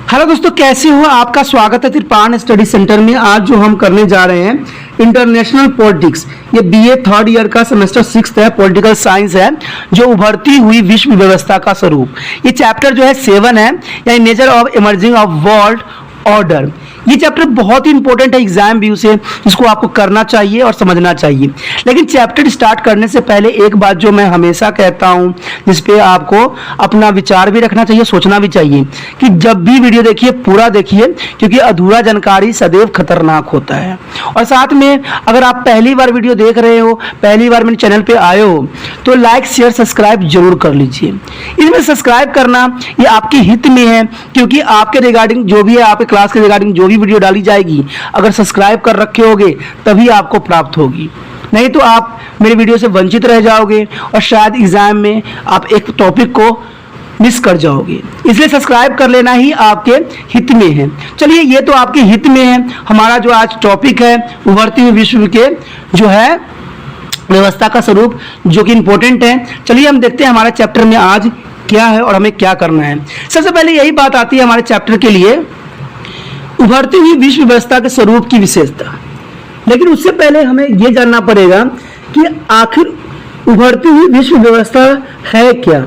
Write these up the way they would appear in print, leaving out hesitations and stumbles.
Hello दोस्तों, कैसे हो? आपका स्वागत है तिरपान स्टडी सेंटर में। आज जो हम करने जा रहे हैं इंटरनेशनल पॉलिटिक्स, ये बीए थर्ड ईयर का सेमेस्टर 6 है, पॉलिटिकल साइंस है, जो उभरती हुई विश्व व्यवस्था का स्वरूप। ये चैप्टर जो है 7 है, यानी nature of emerging of world order. ये चैप्टर बहुत ही इंपॉर्टेंट है एग्जाम व्यू से, जिसको आपको करना चाहिए और समझना चाहिए। लेकिन चैप्टर स्टार्ट करने से पहले एक बात जो मैं हमेशा कहता हूँ, जिस पे आपको अपना विचार भी रखना चाहिए, सोचना भी चाहिए, कि जब भी वीडियो देखिए पूरा देखिए, क्योंकि अधूरा जानकारी सदैव खतरनाक होता है। और साथ में अगर आप पहली बार वीडियो देख रहे हो, पहली बार मेरे चैनल पे आए हो, तो लाइक शेयर सब्सक्राइब जरूर कर लीजिए। इसमें सब्सक्राइब करना ये आपके हित में है, क्योंकि आपके रिगार्डिंग जो भी है, आपके क्लास के रिगार्डिंग जो भी वीडियो डाली जाएगी, अगर सब्सक्राइब कर रखे होगे तभी आपको प्राप्त होगी, नहीं तो आप मेरे वीडियो से वंचित रह जाओगे और शायद एग्जाम में आप एक टॉपिक को मिस कर जाओगे। इसलिए सब्सक्राइब कर लेना ही आपके हित में है। चलिए, ये तो आपके हित में है। हमारा जो आज टॉपिक है उभरती हुई विश्व के जो है व्यवस्था का स्वरूप, जो कि इंपॉर्टेंट है। चलिए हम देखते हैं हमारा चैप्टर में आज क्या है और हमें क्या करना है। सबसे पहले यही बात आती है हमारे चैप्टर के लिए, उभरती हुई विश्व व्यवस्था के स्वरूप की विशेषता। लेकिन उससे पहले हमें यह जानना पड़ेगा कि आखिर उभरती हुई विश्व व्यवस्था है क्या।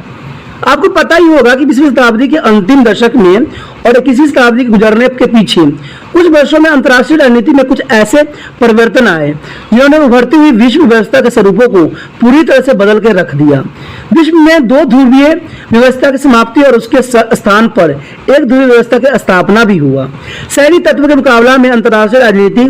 आपको पता ही होगा कि 20वीं शताब्दी के अंतिम दशक में और 21वीं शताब्दी के गुजरने के पीछे कुछ वर्षों में अंतर्राष्ट्रीय राजनीति में कुछ ऐसे परिवर्तन आए जिन्होंने उभरती हुई विश्व व्यवस्था के स्वरूपों को पूरी तरह से बदल के रख दिया। विश्व में दो ध्रुवीय व्यवस्था की समाप्ति और उसके स्थान पर एक ध्रुवीय व्यवस्था की स्थापना भी हुआ। शहरी तत्व के मुकाबला में अंतर्राष्ट्रीय राजनीति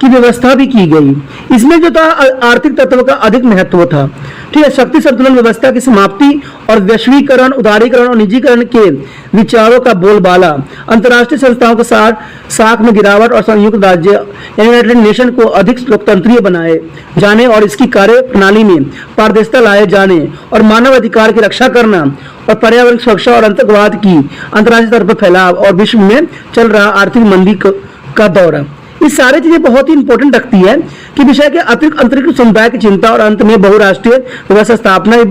की व्यवस्था भी की गई। इसमें जो था आर्थिक तत्व का अधिक महत्व था। ठीक है, शक्ति संतुलन व्यवस्था की समाप्ति और वैश्वीकरण, उदारीकरण और निजीकरण के विचारों का बोलबाला, अंतर्राष्ट्रीय संस्थाओं के साख में गिरावट और संयुक्त राज्य यूनाइटेड नेशन को अधिक लोकतंत्रीय बनाए जाने और इसकी कार्य प्रणाली में पारदर्शिता लाए जाने और मानव अधिकार की रक्षा करना और पर्यावरण सुरक्षा और आतंकवाद की अंतर्राष्ट्रीय स्तर पर फैलाव और विश्व में चल रहा आर्थिक मंदी का दौरा, ये सारी चीजें बहुत ही इंपॉर्टेंट रखती है कि विषय के अतिरिक्त अंतरिक्ष समुदाय की चिंता और अंत में बहुराष्ट्रीय व्यवस्था स्थापना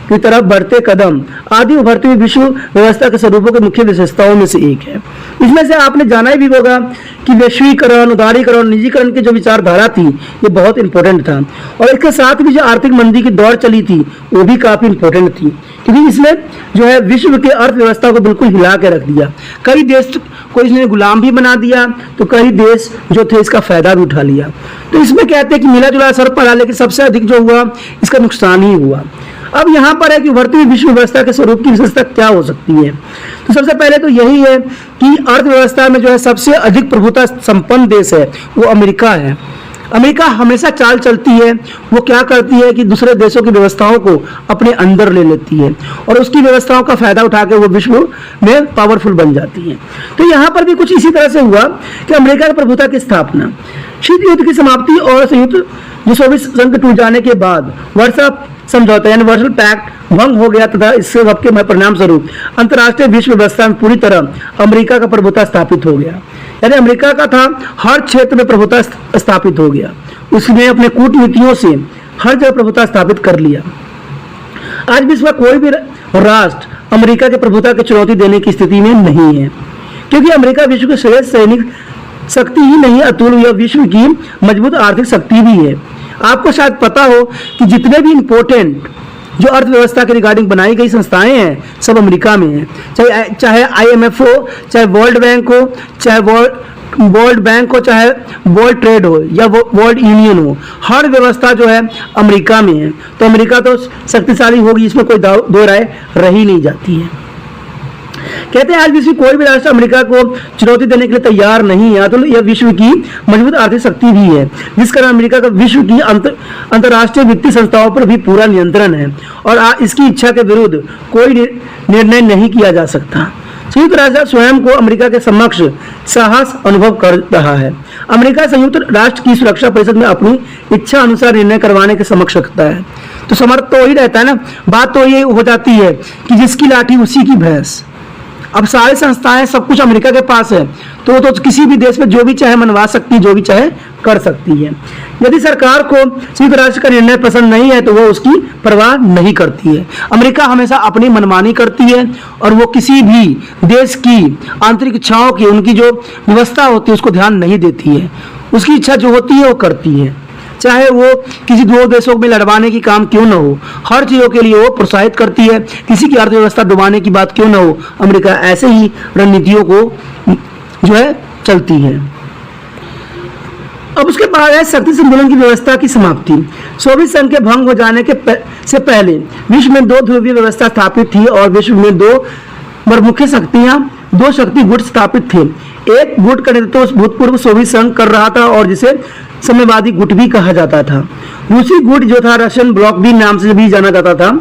की तरफ बढ़ते कदम आदि उभरती हुई विश्व व्यवस्था के स्वरूपों की मुख्य विशेषताओं में से एक है। इसमें से आपने जाना ही भी होगा कि वैश्वीकरण, उदारीकरण, निजीकरण की जो विचारधारा थी ये बहुत इंपॉर्टेंट था, और इसके साथ भी जो आर्थिक मंदी की दौड़ चली थी वो भी काफी इंपॉर्टेंट थी, क्योंकि इसने जो है विश्व के अर्थव्यवस्था को बिल्कुल हिला के रख दिया। कई देश को इसने गुलाम भी बना दिया, तो कई देश जो थे इसका फायदा भी उठा लिया। तो इसमें कहते हैं कि मिला जुला असर पड़ा, लेकिन सबसे अधिक जो हुआ इसका नुकसान ही हुआ। अब यहाँ पर है कि उभरती हुई विश्व व्यवस्था के स्वरूप की विशेषता क्या हो सकती है। तो सबसे पहले तो यही है कि अर्थव्यवस्था में जो है सबसे अधिक प्रभुता संपन्न देश है वो अमेरिका है। अमेरिका हमेशा चाल चलती है, वो क्या करती है कि दूसरे देशों की व्यवस्थाओं को अपने अंदर ले लेती है और उसकी व्यवस्थाओं का फायदा उठा के वो विश्व में पावरफुल बन जाती है। तो यहाँ पर भी कुछ इसी तरह से हुआ कि अमेरिका की प्रभुता की स्थापना, शीत युद्ध की समाप्ति और संयुक्त जो सोवियत संघ टूट जाने के बाद वर्षा समझौता यानी वर्सल पैक्ट भंग हो गया तथा इससे सबके परिणाम स्वरूप अंतर्राष्ट्रीय विश्व व्यवस्था में पूरी तरह अमेरिका का प्रभुता स्थापित हो गया। यानी अमेरिका का था हर क्षेत्र में प्रभुता स्थापित हो गया। उसने अपने कूटनीतियों से हर जगह प्रभुता स्थापित कर लिया। आज विश्व का कोई भी राष्ट्र अमेरिका के प्रभुता की चुनौती देने की स्थिति में नहीं है, क्योंकि अमेरिका विश्व की श्रेष्ठ सैनिक शक्ति ही नहीं अतुल, यह विश्व की मजबूत आर्थिक शक्ति भी है। आपको शायद पता हो कि जितने भी इंपॉर्टेंट जो अर्थव्यवस्था के रिगार्डिंग बनाई गई संस्थाएं हैं सब अमेरिका में हैं। चाहे IMF हो, चाहे वर्ल्ड बैंक हो, चाहे वर्ल्ड बैंक हो, चाहे वर्ल्ड ट्रेड हो या वर्ल्ड यूनियन हो, हर व्यवस्था जो है अमेरिका में है। तो अमेरिका तो शक्तिशाली होगी, इसमें कोई दो राय रही नहीं जाती है। कहते हैं आज विश्व कोई भी राष्ट्र अमेरिका को चुनौती देने के लिए तैयार नहीं है, तो यह विश्व की मजबूत आर्थिक शक्ति भी है, जिस कारण अमेरिका का विश्व की अंतर्राष्ट्रीय वित्तीय संस्थाओं पर भी पूरा नियंत्रण है और इसकी इच्छा के विरुद्ध कोई निर्णय नहीं किया जा सकता। संयुक्त राष्ट्र स्वयं को अमेरिका के समक्ष साहस अनुभव कर रहा है। अमेरिका संयुक्त राष्ट्र की सुरक्षा परिषद में अपनी इच्छा अनुसार निर्णय करवाने के समक्ष रखता है। तो समर्थ तो वही रहता है ना। बात तो ये हो जाती है कि जिसकी लाठी उसी की भैंस। अब सारी संस्थाएं सब कुछ अमेरिका के पास है, तो किसी भी देश में जो भी चाहे मनवा सकती है, जो भी चाहे कर सकती है। यदि सरकार को संयुक्त राष्ट्र का निर्णय पसंद नहीं है तो वो उसकी परवाह नहीं करती है। अमेरिका हमेशा अपनी मनमानी करती है और वो किसी भी देश की आंतरिक इच्छाओं की, उनकी जो व्यवस्था होती है उसको ध्यान नहीं देती है। उसकी इच्छा जो होती है वो करती है, चाहे वो किसी दो देशों में लड़वाने की काम क्यों न हो, हर चीज़ों के लिए वो प्रोत्साहित करती है। किसी की अर्थव्यवस्था डुबाने की बात क्यों न हो, अमेरिका ऐसे ही रणनीतियों को जो है चलती है। अब उसके बाद है शक्ति संतुलन की व्यवस्था की समाप्ति। सोवियत संघ के भंग हो जाने से पहले विश्व में दो ध्रुवीय व्यवस्था स्थापित थी और विश्व में दो प्रमुख शक्तियां, दो शक्ति गुट स्थापित थे। एक गुट का नेतृत्व भूतपूर्व सोवियत संघ कर रहा था और जिसे साम्यवादी गुट भी कहा जाता था। दूसरी गुट जो था रशियन ब्लॉक भी नाम से भी जाना जाता था,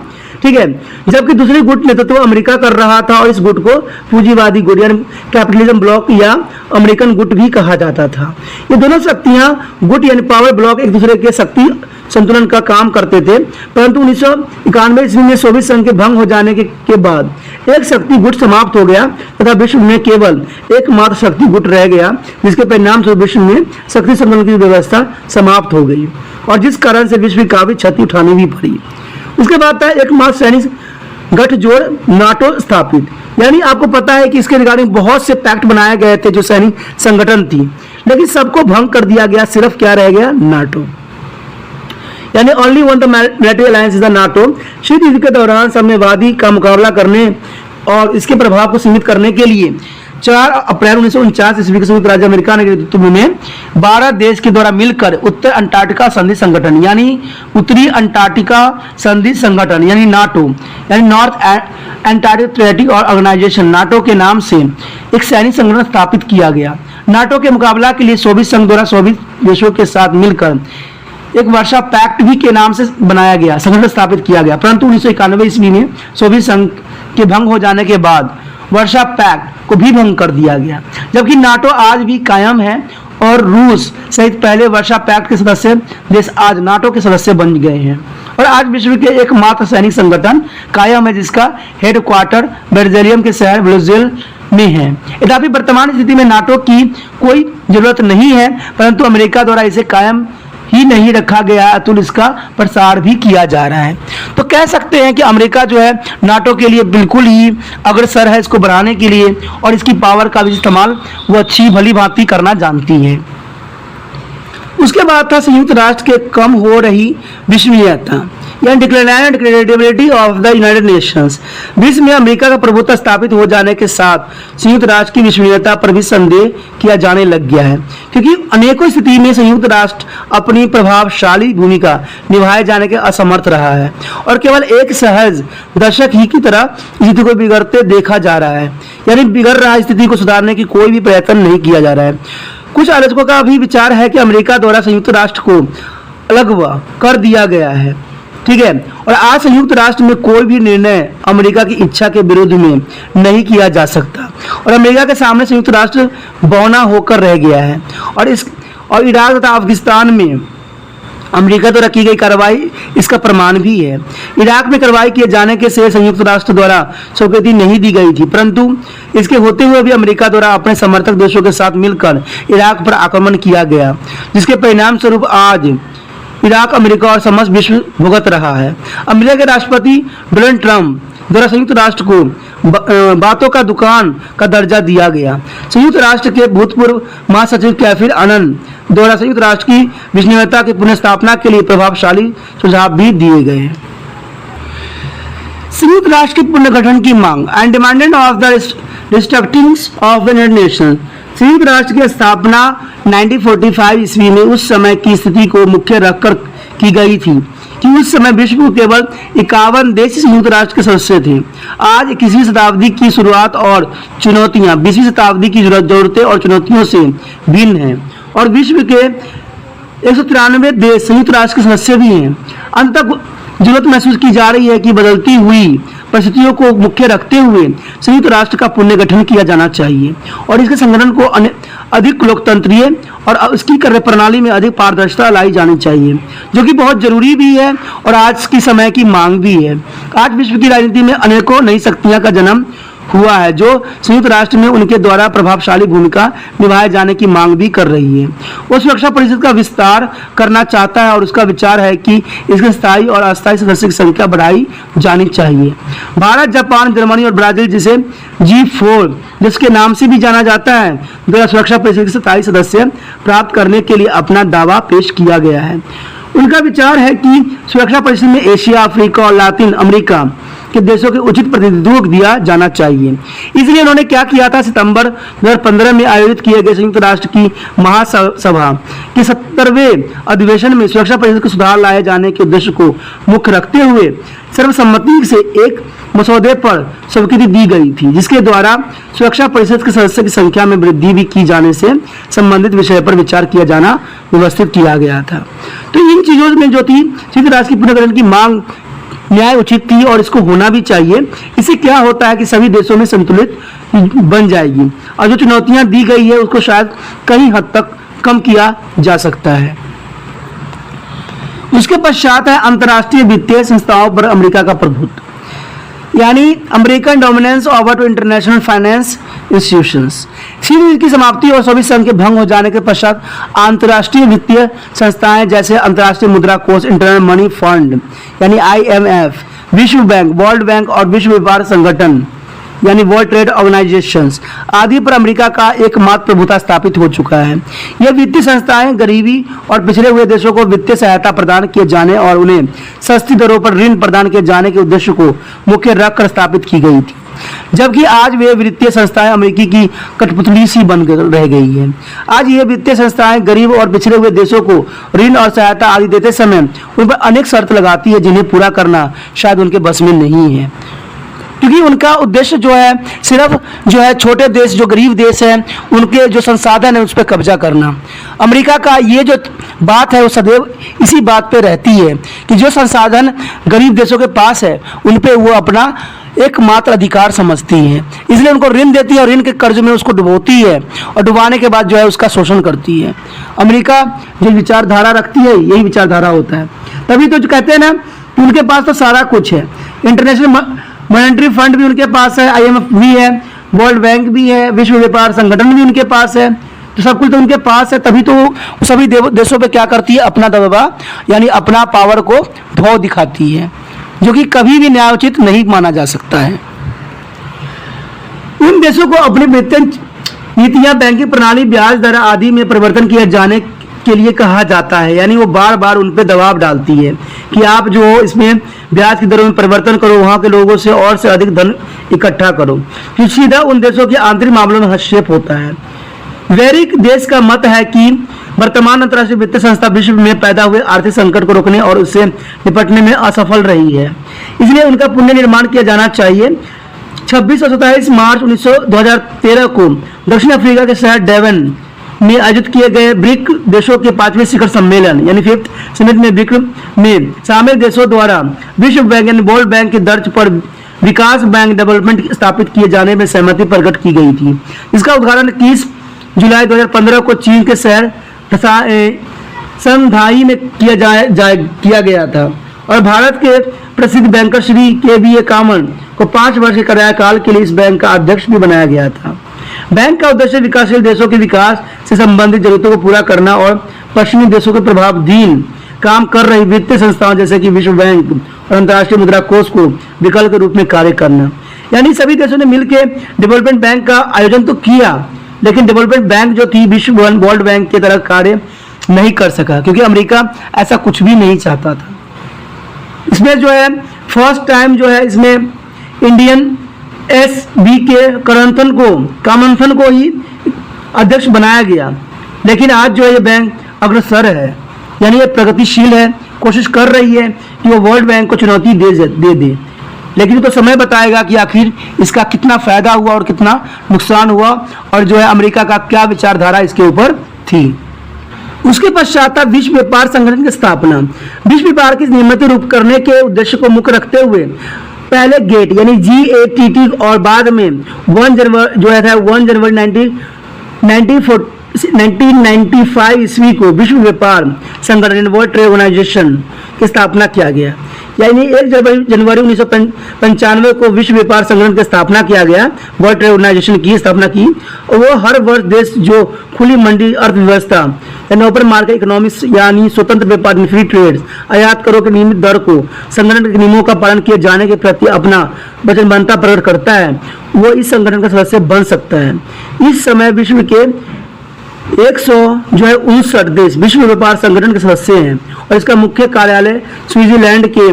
ठीक है। जबकि दूसरी गुट नेतृत्व अमेरिका कर रहा था और इस गुट को पूंजीवादी गुट यानी कैपिटलिज्म ब्लॉक या अमेरिकन गुट भी कहा जाता था। ये दोनों शक्तियां गुट यानी पावर ब्लॉक एक दूसरे के शक्ति संतुलन का काम करते थे, परंतु 1991 ईस्वी में सोवियत संघ के भंग हो जाने के बाद एक शक्ति गुट समाप्त हो गया तथा विश्व में केवल एकमात्र शक्ति गुट रह गया, जिसके परिणाम स्वरूप विश्व में शक्ति संतुलन की व्यवस्था समाप्त हो गई और जिस कारण से विश्व की काफी क्षति उठानी भी पड़ी। उसके बाद था एकमात्र सैनिक गठजोड़ नाटो स्थापित, यानी आपको पता है कि इसके रिगार्डिंग बहुत से पैक्ट बनाए गए थे जो सैनिक संगठन थी, लेकिन सबको भंग कर दिया गया। सिर्फ क्या रह गया? नाटो, यानी only one the military alliance is the NATO. शीत युद्ध के दौरान साम्यवादी का मुकाबला करने और इसके प्रभाव को सीमित करने के लिए 4 अप्रैल 1949 ईस्वी के संयुक्त राज्य अमेरिका के नेतृत्व में 12 देश के द्वारा मिलकर उत्तर अंटार्कटिका संधि संगठन यानी उत्तरी अंटार्कटिका संधि संगठन यानी नाटो यानी North Antarctic Treaty Organization NATO के नाम से एक सैनिक संगठन स्थापित किया गया। नाटो के मुकाबला के लिए सोवियत संघ द्वारा सोवियत देशों के साथ मिलकर एक वर्षा पैक्ट भी के नाम से बनाया गया संगठन स्थापित किया गया, परंतु 1991 ईस्वी में सोवियत संघ के भंग हो जाने के बाद वर्षा पैक्ट को भी भंग कर दिया गया। जबकि नाटो आज भी कायम है और रूस सहित पहले वर्षा पैक्ट के सदस्य देश आज नाटो के सदस्य बन गए हैं और आज विश्व के एकमात्र सैनिक संगठन कायम है जिसका हेडक्वार्टर बेल्जियम के शहर ब्रुसेल में है। यद्यपि वर्तमान स्थिति में नाटो की कोई जरूरत नहीं है, परंतु अमेरिका द्वारा इसे कायम ही नहीं रखा गया, अतुल इसका प्रसार भी किया जा रहा है। तो कह सकते हैं कि अमेरिका जो है नाटो के लिए बिल्कुल ही अग्रसर है इसको बढ़ाने के लिए और इसकी पावर का भी इस्तेमाल वो अच्छी भली भांति करना जानती है। उसके बाद था संयुक्त राष्ट्र के कम हो रही विश्वसनीयता यानी declined credibility of the United Nations. विश्व में अमेरिका का प्रभुत्व स्थापित हो जाने के साथ संयुक्त राष्ट्र की विश्वसनीयता पर भी संदेह किया जाने लग गया है, क्योंकि अनेकों स्थिति में संयुक्त राष्ट्र अपनी प्रभावशाली भूमिका निभाए जाने के असमर्थ रहा है और केवल एक सहज दर्शक ही की तरह स्थिति को बिगड़ते देखा जा रहा है, यानी बिगड़ रहा स्थिति को सुधारने की कोई भी प्रयत्न नहीं किया जा रहा है। कुछ आलोचकों का भी विचार है कि अमेरिका द्वारा संयुक्त राष्ट्र को अलग कर दिया गया है, ठीक है, और आज संयुक्त राष्ट्र में कोई भी निर्णय अमेरिका की इच्छा के विरुद्ध में नहीं किया जा सकता और अमेरिका के सामने संयुक्त राष्ट्र बौना होकर रह गया है और इराक तथा अफगानिस्तान में अमेरिका द्वारा की गई कार्रवाई इसका प्रमाण भी है। इराक में कार्रवाई किए जाने के से संयुक्त राष्ट्र द्वारा स्वीकृति नहीं दी गई थी, परंतु इसके होते हुए भी अमेरिका द्वारा अपने समर्थक देशों के साथ मिलकर इराक पर आक्रमण किया गया, जिसके परिणाम स्वरूप आज इराक अमेरिका और समस्त विश्व भुगत रहा है। अमेरिका के राष्ट्रपति डोनाल्ड ट्रंप द्वारा संयुक्त राष्ट्र को बातों का दुकान का दर्जा दिया गया। संयुक्त राष्ट्र के भूतपूर्व महासचिव कैफिर आनंद द्वारा संयुक्त राष्ट्र की विश्वसनीयता की पुनर्स्थापना के लिए प्रभावशाली सुझाव भी दिए गए। संयुक्त राष्ट्र के पुनर्गठन की मांग and demanded of the restructuring of the United Nations. संयुक्त राष्ट्र की स्थापना 1945 ईस्वी में उस समय की स्थिति को मुख्य रखकर की गई थी कि उस समय विश्व में केवल 51 देश संयुक्त राष्ट्र के सदस्य थे। आज 21वीं शताब्दी की शुरुआत और चुनौतियां 20वीं शताब्दी की जरूरतें और चुनौतियों से भिन्न हैं और विश्व के 193 देश संयुक्त राष्ट्र के सदस्य भी हैं। अंत तक जरूरत महसूस की जा रही है कि बदलती हुई परिस्थितियों को मुख्य रखते हुए संयुक्त राष्ट्र का पुनर्गठन किया जाना चाहिए और इसके संगठन को अधिक लोकतंत्रीय और इसकी कार्यप्रणाली में अधिक पारदर्शिता लाई जानी चाहिए, जो कि बहुत जरूरी भी है और आज की समय की मांग भी है। आज विश्व की राजनीति में अनेकों नई शक्तियां का जन्म हुआ है, जो संयुक्त राष्ट्र में उनके द्वारा प्रभावशाली भूमिका निभाए जाने की मांग भी कर रही है। वो सुरक्षा परिषद का विस्तार करना चाहता है और उसका विचार है कि इसके स्थायी और अस्थायी सदस्य की संख्या बढ़ाई जानी चाहिए। भारत, जापान, जर्मनी और ब्राजील, जिसे G4 जिसके नाम से भी जाना जाता है, द्वारा सुरक्षा परिषद के स्थायी सदस्य प्राप्त करने के लिए अपना दावा पेश किया गया है। उनका विचार है कि सुरक्षा परिषद में एशिया, अफ्रीका और लातिन अमेरिका के देशों के उचित प्रतिनिधित्व दिया जाना चाहिए। इसलिए उन्होंने क्या किया था, सितंबर 2015 में आयोजित किए गए संयुक्त राष्ट्र की महासभा के 70वें अधिवेशन में सुरक्षा परिषद को सुधार लाए जाने के उद्देश्य को मुख्य रखते हुए सर्वसम्मति से एक मसौदे पर स्वीकृति दी गई थी, जिसके द्वारा सुरक्षा परिषद के सदस्य की संख्या में वृद्धि भी की जाने से संबंधित विषय पर विचार किया जाना व्यवस्थित किया गया था। तो इन चीजों में जो थी संयुक्त राष्ट्र की पुनर्गठन की मांग न्याय उचित थी और इसको होना भी चाहिए। इससे क्या होता है कि सभी देशों में संतुलित बन जाएगी और जो चुनौतियां दी गई है उसको शायद कहीं हद तक कम किया जा सकता है। उसके पश्चात है अंतर्राष्ट्रीय वित्तीय संस्थाओं पर अमेरिका का प्रभुत्व, यानी American dominance over to international finance institutions. शीघ्र की समाप्ति और सोवियत संघ के भंग हो जाने के पश्चात अंतर्राष्ट्रीय वित्तीय संस्थाएं जैसे अंतर्राष्ट्रीय मुद्रा कोष, इंटरनेशनल मनी फंड यानी IMF, विश्व बैंक, वर्ल्ड बैंक और विश्व व्यापार संगठन यानी वर्ल्ड ट्रेड ऑर्गेनाइजेशंस आदि पर अमेरिका का एकमात्र प्रभुता स्थापित हो चुका है। यह वित्तीय संस्थाएं गरीबी और पिछड़े हुए देशों को वित्तीय सहायता प्रदान किए जाने और उन्हें सस्ती दरों पर ऋण प्रदान किए जाने के उद्देश्य को मुख्य रखकर स्थापित की गई थी, जबकि आज वे वित्तीय संस्थाएं अमेरिकी की कठपुतली सी बन रह गई है। आज ये वित्तीय संस्थाएं गरीब और पिछड़े हुए देशों को ऋण और सहायता आदि देते समय उन पर अनेक शर्त लगाती है जिन्हें पूरा करना शायद उनके बस में नहीं है, क्योंकि उनका उद्देश्य जो है सिर्फ जो है छोटे देश, जो गरीब देश हैं, उनके जो संसाधन है उस पर कब्जा करना। अमेरिका का ये जो बात है वो सदैव इसी बात पे रहती है कि जो संसाधन गरीब देशों के पास है उन पे वो अपना एकमात्र अधिकार समझती है, इसलिए उनको ऋण देती है और ऋण के कर्ज में उसको डुबोती है और डुबाने के बाद जो है उसका शोषण करती है। अमेरिका जो विचारधारा रखती है यही विचारधारा होता है। तभी तो जो कहते हैं ना कि उनके पास तो सारा कुछ है, इंटरनेशनल मॉनेटरी फंड भी उनके पास है, IMF भी है, वर्ल्ड बैंक भी है, विश्व व्यापार संगठन भी उनके पास है, तो सब कुछ तो उनके पास है। तभी तो सभी देशों पे क्या करती है, अपना दबदबा यानी अपना पावर को ढो दिखाती है, जो कि कभी भी न्यायोचित नहीं माना जा सकता है। उन देशों को अपनी वित्तीय नीतियां, बैंकिंग प्रणाली, ब्याज दर आदि में परिवर्तन किए जाने के लिए कहा जाता है, यानी वो बार बार उन पे दबाव डालती है कि आप जो इसमें ब्याज की दरों में परिवर्तन करो, वहाँ के लोगों से और से अधिक धन इकट्ठा करो। फिर सीधा उन देशों के आंतरिक मामलों में हस्तक्षेप होता है। वेरिक देश का मत है कि वर्तमान अंतर्राष्ट्रीय वित्तीय संस्था विश्व में पैदा हुए आर्थिक संकट को रोकने और उससे निपटने में असफल रही है, इसलिए उनका पुनर्निर्माण किया जाना चाहिए। 26 और 27 मार्च 2013 को दक्षिण अफ्रीका के शहर डेवन में आयोजित किए गए ब्रिक देशों के 5वें शिखर सम्मेलन यानी 5th समिट में ब्रिक में शामिल देशों द्वारा विश्व बैंक यानी वर्ल्ड बैंक की तर्ज पर विकास बैंक डेवलपमेंट स्थापित किए जाने में सहमति प्रकट की गई थी। इसका उद्घाटन 21 जुलाई 2015 को चीन के शहर शंघाई में किया गया था और भारत के प्रसिद्ध बैंकर श्री KVA कामन को 5 वर्ष के कार्यकाल के लिए इस बैंक का अध्यक्ष भी बनाया गया था। बैंक का उद्देश्य विकासशील देशों के विकास से संबंधित जरूरतों को पूरा करना और पश्चिमी देशों के प्रभावाधीन काम कर रही वित्तीय संस्थाओं जैसे कि विश्व बैंक और अंतर्राष्ट्रीय मुद्रा कोष को विकल्प के रूप में कार्य करना। यानी सभी देशों ने मिलकर डेवलपमेंट बैंक का आयोजन तो किया, लेकिन डेवलपमेंट बैंक जो थी विश्व वर्ल्ड बैंक की तरह कार्य नहीं कर सका, क्योंकि अमेरिका ऐसा कुछ भी नहीं चाहता था। इसमें जो है फर्स्ट टाइम जो है इसमें इंडियन SBK कामनथन को ही अध्यक्ष बनाया गया, लेकिन आज जो है ये बैंक अग्रसर है, यानी ये प्रगतिशील है, कोशिश कर रही है कि वो वर्ल्ड बैंक को चुनौती दे, लेकिन तो समय बताएगा कि आखिर इसका कितना फायदा हुआ और कितना नुकसान हुआ और जो है अमेरिका का क्या विचारधारा इसके ऊपर थी। उसके पश्चात विश्व व्यापार संगठन की स्थापना। विश्व व्यापार की नियमित रूप करने के उद्देश्य को मुख्य रखते हुए पहले गेट यानी GATT और बाद में 1 जनवरी 1949 1995 ईस्वी को विश्व व्यापार संगठन वर्ल्ड ट्रेड ऑर्गेनाइजेशन की स्थापना किया गया। यानी 1 जनवरी 1995 को विश्व व्यापार संगठन की स्थापना किया गया, वर्ल्ड ट्रेड ऑर्गेनाइजेशन की स्थापना की। और वो हर वर्ष देश जो खुली मंडी अर्थव्यवस्था यानी ओपन मार्केट इकोनॉमिक्स यानी स्वतंत्र व्यापार फ्री ट्रेड आयात करों के नियमित दर को संगठन के नियमों का पालन किए जाने के प्रति अपना वचनबद्धता प्रकट करता है, वो इस संगठन का सदस्य बन सकता है। इस समय विश्व के 159 देश विश्व व्यापार संगठन के सदस्य हैं और इसका मुख्य कार्यालय स्विट्जरलैंड के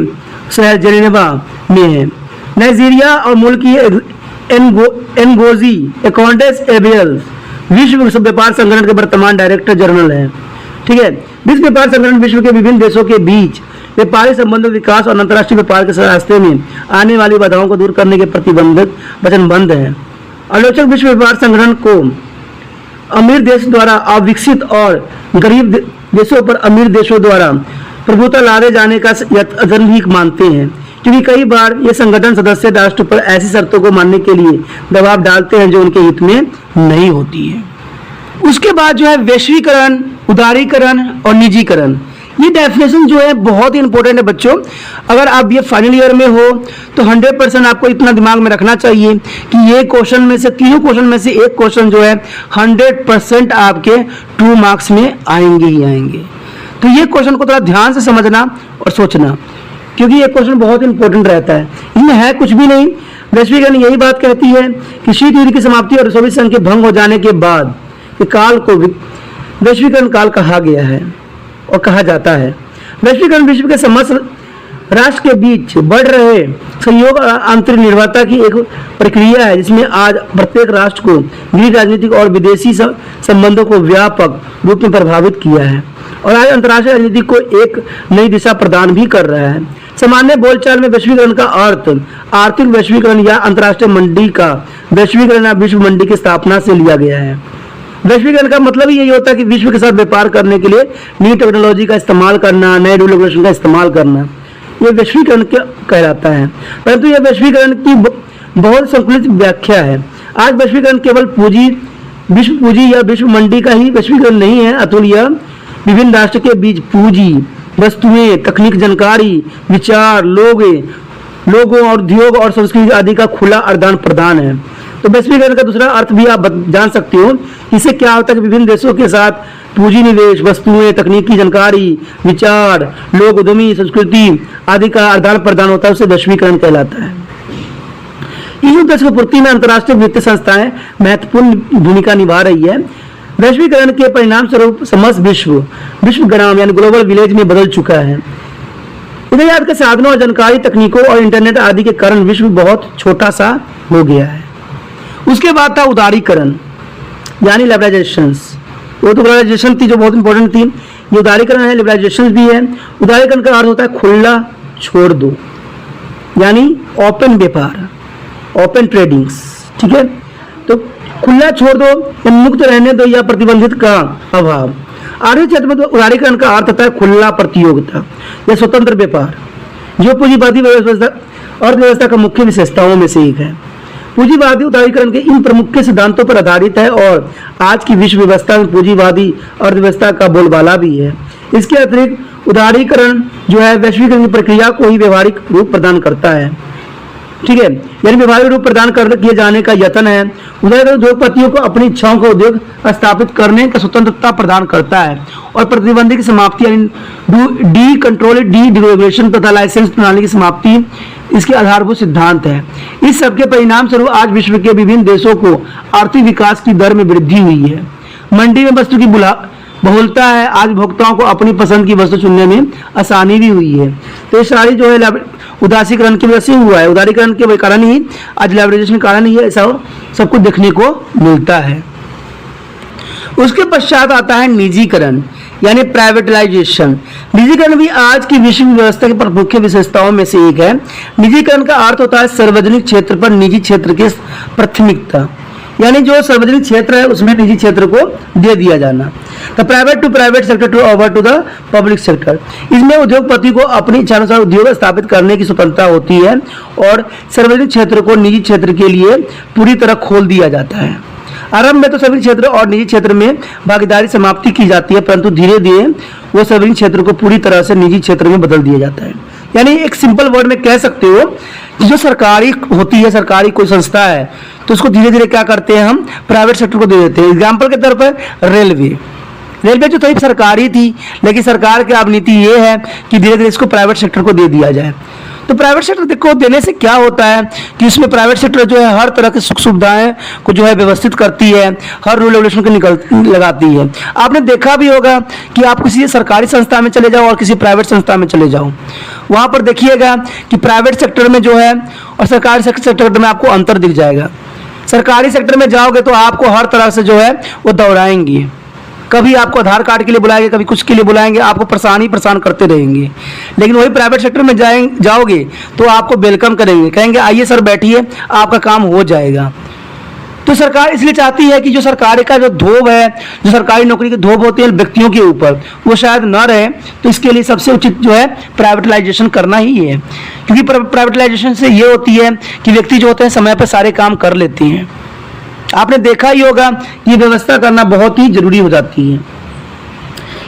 शहर जेनेवा में है। नाइजीरिया और मुल्क की एनगोजी एकाउंटेंस एबियल विश्व व्यापार संगठन के वर्तमान डायरेक्टर जनरल है। ठीक है, विश्व व्यापार संगठन विश्व के विभिन्न देशों के बीच व्यापारिक संबंधों विकास और अंतर्राष्ट्रीय व्यापार के रास्ते में आने वाली बाधाओं को दूर करने के प्रतिबंधित वचनबद्ध है। आलोचक विश्व व्यापार संगठन को अमीर देश द्वारा अविकसित और गरीब देशों पर अमीर देशों द्वारा प्रभुत्व लादे जाने का यत्न भी मानते हैं, क्योंकि कई बार ये संगठन सदस्य राष्ट्र पर ऐसी शर्तों को मानने के लिए दबाव डालते हैं जो उनके हित में नहीं होती है। उसके बाद जो है वैश्वीकरण, उदारीकरण और निजीकरण। ये डेफिनेशन जो है बहुत ही इंपॉर्टेंट है बच्चों। अगर आप ये फाइनल ईयर में हो तो 100% आपको इतना दिमाग में रखना चाहिए कि ये क्वेश्चन में से तीनों क्वेश्चन में से एक क्वेश्चन जो है 100% आपके 2 मार्क्स में आएंगे ही आएंगे। तो ये क्वेश्चन को थोड़ा ध्यान से समझना और सोचना, क्योंकि ये क्वेश्चन बहुत इंपॉर्टेंट रहता है। इसमें है कुछ भी नहीं, वैश्वीकरण यही बात कहती है कि शीत युद्ध की समाप्ति और सोवियत संघ के भंग हो जाने के बाद के काल को वैश्वीकरण काल कहा गया है और कहा जाता है। वैश्वीकरण विश्व के समस्त राष्ट्र के बीच बढ़ रहे सहयोग और आंतरिक निर्भरता की एक प्रक्रिया है, जिसमें आज प्रत्येक राष्ट्र को गृह राजनीतिक और विदेशी संबंधों को व्यापक रूप में प्रभावित किया है और आज अंतर्राष्ट्रीय राजनीति को एक नई दिशा प्रदान भी कर रहा है। सामान्य बोलचाल में वैश्वीकरण का अर्थ आर्थिक वैश्वीकरण या अंतर्राष्ट्रीय मंडी का वैश्वीकरण या विश्व मंडी की स्थापना से लिया गया है। वैश्वीकरण का मतलब ही यही होता है कि विश्व के साथ व्यापार करने के लिए नई टेक्नोलॉजी का इस्तेमाल करना, नए रेगुलेशन का इस्तेमाल करना, ये वैश्वीकरण कहलाता है। परंतु यह वैश्वीकरण की बहुत संकुलित व्याख्या है। आज वैश्वीकरण केवल विश्व पूंजी या विश्व मंडी का ही वैश्वीकरण नहीं है, अतुल यह विभिन्न राष्ट्र के बीच पूंजी, वस्तुएं, तकनीक, जानकारी, विचार, लोगों और उद्योग और संस्कृति आदि का खुला आदान प्रदान है। तो वैश्वीकरण का दूसरा अर्थ भी आप जान सकते हो। इससे क्या होता है कि विभिन्न देशों के साथ पूंजी निवेश, वस्तुएं, तकनीकी जानकारी, विचार, लोग, उद्यमी, संस्कृति आदि का आदान प्रदान होता है, उसे वैश्वीकरण कहलाता है। इस उद्देश्य की पूर्ति में अंतर्राष्ट्रीय वित्तीय संस्थाएं महत्वपूर्ण भूमिका निभा रही है। वैश्वीकरण के परिणाम स्वरूप समस्त विश्व ग्राम यानी ग्लोबल विलेज में बदल चुका है। यातायात के साधनों और जानकारी तकनीकों और इंटरनेट आदि के कारण विश्व बहुत छोटा सा हो गया है। उसके बाद था उदारीकरण यानी लिबरलाइजेशंस। वो तो लिबरलाइजेशन थी जो बहुत इंपॉर्टेंट थी, ये उदारीकरण है, लिबरलाइजेशन भी है। उदारीकरण का अर्थ होता है खुला छोड़ दो यानी ओपन व्यापार, ओपन ट्रेडिंग्स। ठीक है, तो खुला छोड़ दो या मुक्त रहने दो या प्रतिबंधित का अभाव। आर्थिक क्षेत्र में तो उदारीकरण का अर्थ होता है खुला प्रतियोगिता या स्वतंत्र व्यापार, जो पूंजीवादी अर्थव्यवस्था का मुख्य विशेषताओं में से एक है। पूंजीवादी उदारीकरण के इन प्रमुख सिद्धांतों पर आधारित है और आज की विश्व व्यवस्था में पूंजीवादी अर्थव्यवस्था का बोलबाला भी है। इसके अतिरिक्त उदारीकरण जो है वैश्वीकरण की प्रक्रिया को ही व्यवहारिक रूप प्रदान करता है। ठीक है, यानी व्यवहारिक रूप प्रदान किए जाने का यत्न है। उदारीकरण उद्योगपतियों को अपनी इच्छाओं का उद्योग स्थापित करने का स्वतंत्रता प्रदान करता है और प्रतिबंध की समाप्ति यानी डी कंट्रोल, डी डिरेगुलेशन तथा लाइसेंस प्रणाली की समाप्ति इसके आधारभूत सिद्धांत है। इस सबके परिणाम स्वरूप आज विश्व के विभिन्न देशों को आर्थिक विकास की दर में वृद्धि हुई है। मंडी में वस्तु की बहुलता है, आज भोक्ताओं को अपनी पसंद की वस्तु चुनने में आसानी भी हुई है। तो ये सारी जो है उदासीकरण की वजह से हुआ है, उदारीकरण के कारण ही, आज लिबरलाइजेशन के कारण ही ऐसा सब कुछ देखने को मिलता है। उसके पश्चात आता है निजीकरण यानी प्राइवेटाइजेशन। निजीकरण भी आज की विश्व व्यवस्था की मुख्य विशेषताओं में से एक है। निजीकरण का अर्थ होता है सार्वजनिक क्षेत्र पर निजी क्षेत्र की प्राथमिकता, यानी जो सार्वजनिक क्षेत्र है उसमें निजी क्षेत्र को दे दिया जाना। The private to private sector to over to the public sector. इसमें उद्योगपति को अपनी इच्छानुसार उद्योग स्थापित करने की स्वतंत्रता होती है और सार्वजनिक क्षेत्र को निजी क्षेत्र के लिए पूरी तरह खोल दिया जाता है। आरंभ में तो सार्वजनिक क्षेत्र और निजी क्षेत्र में भागीदारी समाप्ति की जाती है, परंतु धीरे धीरे वो सार्वजनिक क्षेत्र को पूरी तरह से निजी क्षेत्र में बदल दिया जाता है। यानी एक सिंपल वर्ड में कह सकते हो कि जो सरकारी होती है, सरकारी कोई संस्था है, तो उसको धीरे धीरे क्या करते हैं, हम प्राइवेट सेक्टर को दे देते हैं। एग्जाम्पल के तौर पर रेलवे जो थी सरकारी थी, लेकिन सरकार की अब नीति ये है कि धीरे धीरे इसको प्राइवेट सेक्टर को दे दिया जाए। तो प्राइवेट सेक्टर देखो देने से क्या होता है कि इसमें प्राइवेट सेक्टर जो है हर तरह की सुख सुविधाएं को जो है व्यवस्थित करती है, हर रूल रेगुलेशन को लगाती है। आपने देखा भी होगा कि आप किसी सरकारी संस्था में चले जाओ और किसी प्राइवेट संस्था में चले जाओ, वहाँ पर देखिएगा कि प्राइवेट सेक्टर में जो है और सरकारी सेक्टर में आपको अंतर दिख जाएगा। सरकारी सेक्टर में जाओगे तो आपको हर तरह से जो है वो दौड़ाएंगे, कभी आपको आधार कार्ड के लिए बुलाएंगे, कभी कुछ के लिए बुलाएंगे, आपको परेशान करते रहेंगे। लेकिन वही प्राइवेट सेक्टर में जाओगे तो आपको वेलकम करेंगे, कहेंगे आइए सर बैठिए, आपका काम हो जाएगा। तो सरकार इसलिए चाहती है कि जो सरकारी का जो धोब है, जो सरकारी नौकरी के धोब होते हैं व्यक्तियों के ऊपर, वो शायद न रहे। तो इसके लिए सबसे उचित जो है प्राइवेटाइजेशन करना ही है, क्योंकि प्राइवेटाइजेशन से ये होती है कि व्यक्ति जो होते हैं समय पर सारे काम कर लेते हैं। आपने देखा ही होगा कि व्यवस्था करना बहुत ही जरूरी हो जाती है।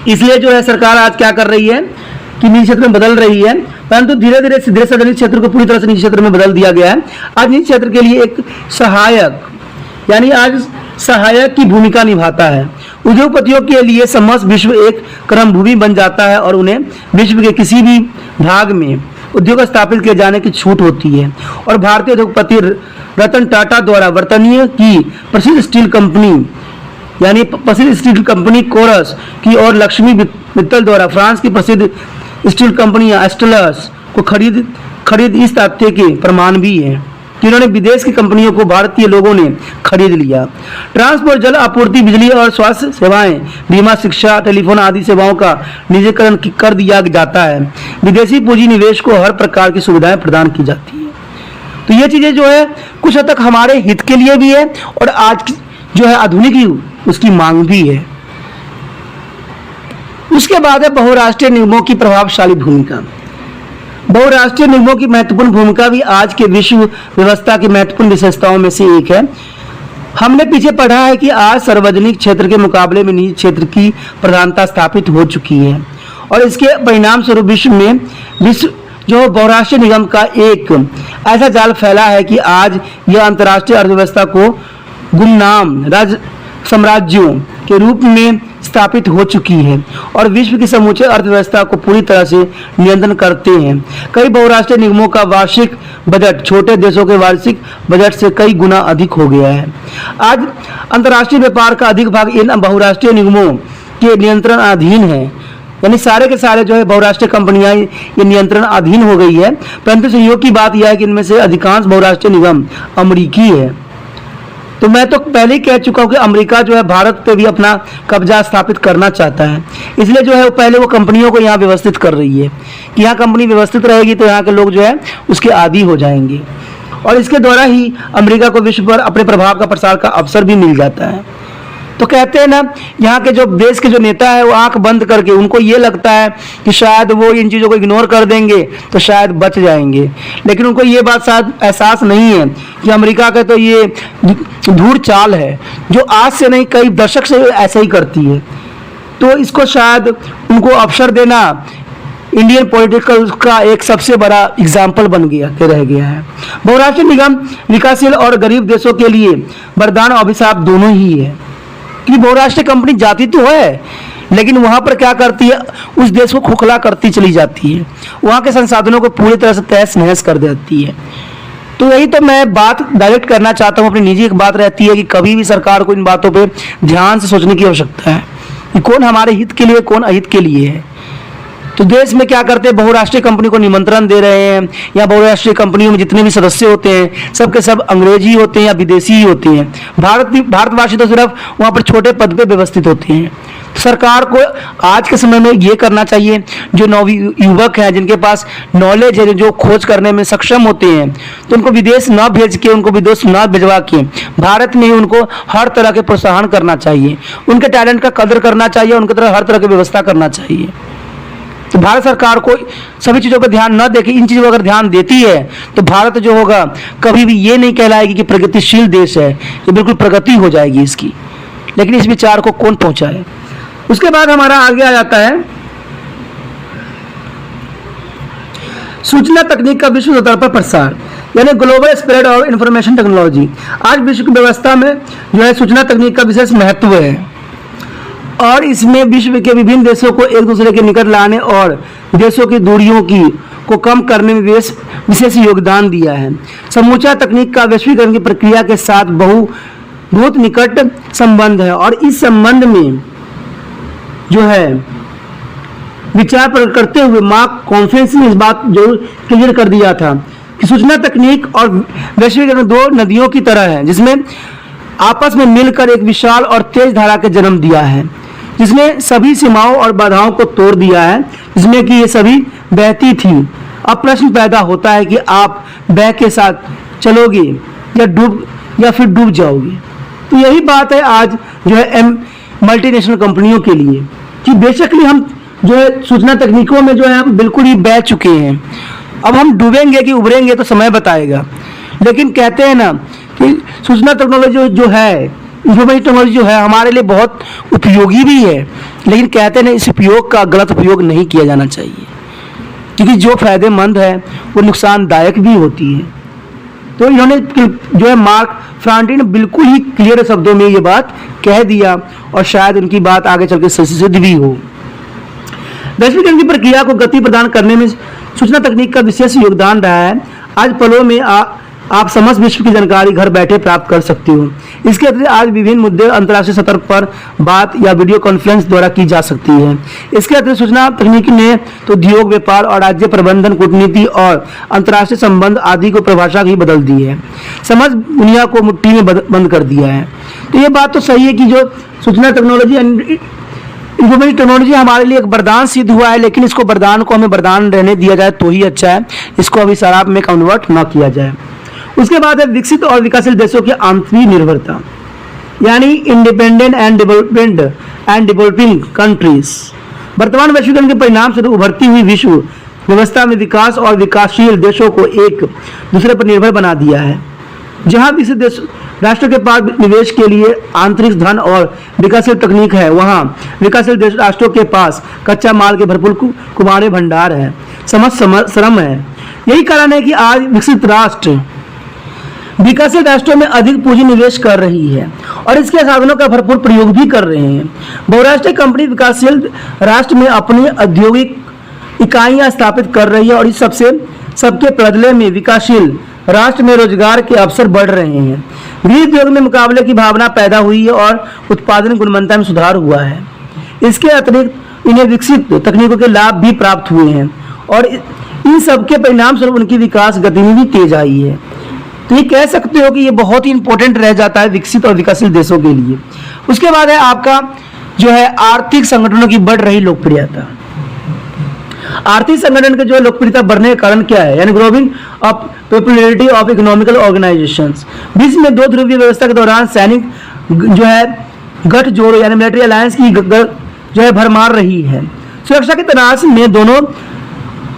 इसलिए जो है सरकार आज क्या कर रही है कि निजी क्षेत्र में बदल रही है, परंतु धीरे धीरे सार्वजनिक क्षेत्र को पूरी तरह से निजी क्षेत्र में बदल दिया गया है। आज निजी क्षेत्र के लिए एक सहायक, यानी आज सहायक की भूमिका निभाता है। उद्योगपतियों के लिए समस्त विश्व एक कर्मभूमि बन जाता है और उन्हें विश्व के किसी भी भाग में उद्योग स्थापित किए जाने की छूट होती है। और भारतीय उद्योगपति रतन टाटा द्वारा वर्तनीय की प्रसिद्ध स्टील कंपनी, यानी प्रसिद्ध स्टील कंपनी कोरस की, और लक्ष्मी मित्तल द्वारा फ्रांस की प्रसिद्ध स्टील कंपनी एस्टेलस को खरीद इस तथ्य के प्रमाण भी है कि उन्होंने विदेश की कंपनियों को भारतीय लोगों ने खरीद लिया। ट्रांसपोर्ट, जल आपूर्ति, बिजली और स्वास्थ्य सेवाएं, बीमा, शिक्षा, टेलीफोन आदि सेवाओं का निजीकरण कर दिया जाता है। विदेशी पूंजी निवेश को हर प्रकार की सुविधाएं प्रदान की जाती है। तो ये चीजें जो है कुछ हद तक हमारे हित के लिए भी है और आज जो है आधुनिक युग उसकी मांग भी है। उसके बाद है बहुराष्ट्रीय निगमों की प्रभावशाली भूमिका। बहुराष्ट्रीय निगमों की महत्वपूर्ण भूमिका भी आज के विश्व व्यवस्था की महत्वपूर्ण विशेषताओं में से एक है। हमने पीछे पढ़ा है कि आज सार्वजनिक क्षेत्र के मुकाबले में निजी क्षेत्र की प्रधानता स्थापित हो चुकी है और इसके परिणाम स्वरूप विश्व जो बहुराष्ट्रीय निगम का एक ऐसा जाल फैला है कि आज यह अंतर्राष्ट्रीय अर्थव्यवस्था को गुमनाम राज्य साम्राज्यों के रूप में स्थापित हो चुकी है और विश्व की समूचे अर्थव्यवस्था को पूरी तरह से नियंत्रण करते हैं। कई बहुराष्ट्रीय निगमों का वार्षिक बजट छोटे देशों के वार्षिक बजट से कई गुना अधिक हो गया है। आज अंतर्राष्ट्रीय व्यापार का अधिक भाग इन बहुराष्ट्रीय निगमों के नियंत्रण अधीन है, यानी सारे के सारे जो है बहुराष्ट्रीय कंपनियां ये नियंत्रण अधीन हो गई है। परंतु संयोग की बात यह है कि इनमें से अधिकांश बहुराष्ट्रीय निगम अमेरिकी है। तो मैं तो पहले ही कह चुका हूँ कि अमेरिका जो है भारत पे भी अपना कब्जा स्थापित करना चाहता है, इसलिए जो है पहले वो कंपनियों को यहाँ व्यवस्थित कर रही है कि यहाँ कंपनी व्यवस्थित रहेगी तो यहाँ के लोग जो है उसके आदी हो जाएंगे और इसके द्वारा ही अमेरिका को विश्व पर अपने प्रभाव का प्रसार का अवसर भी मिल जाता है। तो कहते हैं ना, यहाँ के जो देश के जो नेता है वो आंख बंद करके, उनको ये लगता है कि शायद वो इन चीज़ों को इग्नोर कर देंगे तो शायद बच जाएंगे, लेकिन उनको ये बात शायद एहसास नहीं है कि अमेरिका का तो ये धूर्त चाल है जो आज से नहीं कई दशक से ऐसे ही करती है। तो इसको शायद उनको अवसर देना इंडियन पॉलिटिकल का एक सबसे बड़ा एग्जाम्पल बन गया रह गया है। बहुराष्ट्रीय निगम विकासशील और गरीब देशों के लिए वरदान और अभिशाप दोनों ही है कि बहुराष्ट्रीय कंपनी जाती तो है लेकिन वहाँ पर क्या करती है, उस देश को खोखला करती चली जाती है, वहाँ के संसाधनों को पूरी तरह से तहस नहस कर देती है। तो यही तो मैं बात डायरेक्ट करना चाहता हूँ, अपनी निजी एक बात रहती है कि कभी भी सरकार को इन बातों पे ध्यान से सोचने की आवश्यकता है कि कौन हमारे हित के लिए कौन अहित के लिए है। तो देश में क्या करते हैं, बहुराष्ट्रीय कंपनी को निमंत्रण दे रहे हैं या बहुराष्ट्रीय कंपनियों में जितने भी सदस्य होते हैं सब के सब अंग्रेजी होते हैं या विदेशी ही होते हैं। भारतवासी तो सिर्फ वहाँ पर छोटे पद पे व्यवस्थित होते हैं। तो सरकार को आज के समय में ये करना चाहिए, जो नवयुवक हैं जिनके पास नॉलेज है, जो खोज करने में सक्षम होते हैं, तो उनको विदेश न भेज के, उनको विदेश न भिजवा के भारत में ही उनको हर तरह के प्रोत्साहन करना चाहिए, उनके टैलेंट का कदर करना चाहिए, उनकी तरह हर तरह की व्यवस्था करना चाहिए। कि भारत सरकार को सभी चीज़ों पर ध्यान न देके इन चीज़ों पर अगर ध्यान देती है तो भारत जो होगा कभी भी ये नहीं कहलाएगी कि प्रगतिशील देश है, ये बिल्कुल प्रगति हो जाएगी इसकी। लेकिन इस विचार को कौन पहुंचाए? उसके बाद हमारा आगे आ जाता है सूचना तकनीक का विश्व स्तर पर प्रसार, यानी global spread of information technology. आज विश्व की व्यवस्था में जो है सूचना तकनीक का विशेष महत्व है और इसमें विश्व के विभिन्न देशों को एक दूसरे के निकट लाने और देशों की दूरियों को कम करने में विशेष योगदान दिया है। समूचा तकनीक का वैश्वीकरण की प्रक्रिया के साथ बहुत निकट संबंध है और इस संबंध में जो है विचार प्रकट करते हुए मार्क कॉन्फ्रेंस ने इस बात जो क्लियर कर दिया था कि सूचना तकनीक और वैश्वीकरण दो नदियों की तरह है जिसमें आपस में मिलकर एक विशाल और तेज धारा के जन्म दिया है, जिसने सभी सीमाओं और बाधाओं को तोड़ दिया है, जिसमें कि ये सभी बहती थी। अब प्रश्न पैदा होता है कि आप बह के साथ चलोगे या फिर डूब जाओगे। तो यही बात है आज जो है मल्टीनेशनल कंपनियों के लिए कि बेसिकली हम जो है सूचना तकनीकों में जो है हम बिल्कुल ही बह चुके हैं। अब हम डूबेंगे कि उभरेंगे तो समय बताएगा, लेकिन कहते हैं ना कि सूचना टेक्नोलॉजी जो है, इंफॉर्मेशन टेक्नोलॉजी जो है हमारे लिए बहुत उपयोगी भी है, लेकिन कहते हैं ना इस उपयोग का गलत उपयोग नहीं किया जाना चाहिए, क्योंकि जो फायदेमंद है वो नुकसानदायक भी होती है। तो इन्होंने जो है मार्क फ्रांटी ने बिल्कुल ही क्लियर शब्दों में ये बात कह दिया और शायद उनकी बात आगे चल के सिद्ध भी हो। वैश्वीकरण की प्रक्रिया को गति प्रदान करने में सूचना तकनीक का विशेष योगदान रहा है। आज पलों में आप समस्त विश्व की जानकारी घर बैठे प्राप्त कर सकते हो। इसके अतिरिक्त आज विभिन्न मुद्दे अंतर्राष्ट्रीय स्तर पर बात या वीडियो कॉन्फ्रेंस द्वारा की जा सकती है। इसके अतिरिक्त सूचना तकनीक ने तो उद्योग, व्यापार और राज्य प्रबंधन, कूटनीति और अंतर्राष्ट्रीय संबंध आदि को परिभाषा ही बदल दी है, समझ दुनिया को मुट्ठी में बंद कर दिया है। तो ये बात तो सही है कि जो सूचना टेक्नोलॉजी इंफॉर्मेशन टेक्नोलॉजी हमारे लिए एक वरदान सिद्ध हुआ है, लेकिन इसको वरदान को हमें वरदान रहने दिया जाए तो ही अच्छा है, इसको अभी शराब में कन्वर्ट ना किया जाए। उसके बाद है विकसित और विकासशील देशों की आंतरिक निर्भरता, यानी इंडिपेंडेंट एंड डेवलपिंग कंट्रीज। वर्तमान वैश्वीकरण के परिणाम से उभरती हुई विश्व व्यवस्था में विकास और विकासशील देशों को एक दूसरे पर निर्भर बना दिया है। जहां विकसित देश राष्ट्र के पास निवेश के लिए आंतरिक धन और विकासशील तकनीक है, वहां विकासशील देश राष्ट्रों के पास कच्चा माल के भरपूर कुमारे भंडार है, श्रम है। यही कारण है कि आज विकसित राष्ट्र विकासशील राष्ट्रों में अधिक पूंजी निवेश कर रही है और इसके साधनों का भरपूर प्रयोग भी कर रहे हैं। बहुराष्ट्रीय कंपनी विकासशील राष्ट्र में अपनी औद्योगिक इकाइयां स्थापित कर रही है और इस सबके बदले में विकासशील राष्ट्र में रोजगार के अवसर बढ़ रहे हैं। गृह उद्योग में मुकाबले की भावना पैदा हुई है और उत्पादन गुणवत्ता में सुधार हुआ है। इसके अतिरिक्त इन्हें विकसित तकनीकों के लाभ भी प्राप्त हुए हैं और इन सबके परिणाम स्वरूप उनकी विकास गति में भी तेज आई है। तो ये कह सकते हो कि ये बहुत ही इंपॉर्टेंट रह जाता है विकसित और विकासशील देशों के लिए। उसके बाद है आपका जो है आर्थिक संगठनों की बढ़ रही लोकप्रियता। आर्थिक संगठन के जो लोकप्रियता बढ़ने का कारण क्या है, यानी growing of popularity of economical organisations. विश्व में दो ध्रुवीय व्यवस्था के दौरान सैनिक जो है गठजोड़ यानी मिलिट्री अलायंस की जो है भरमार रही है। सुरक्षा की तलाश में दोनों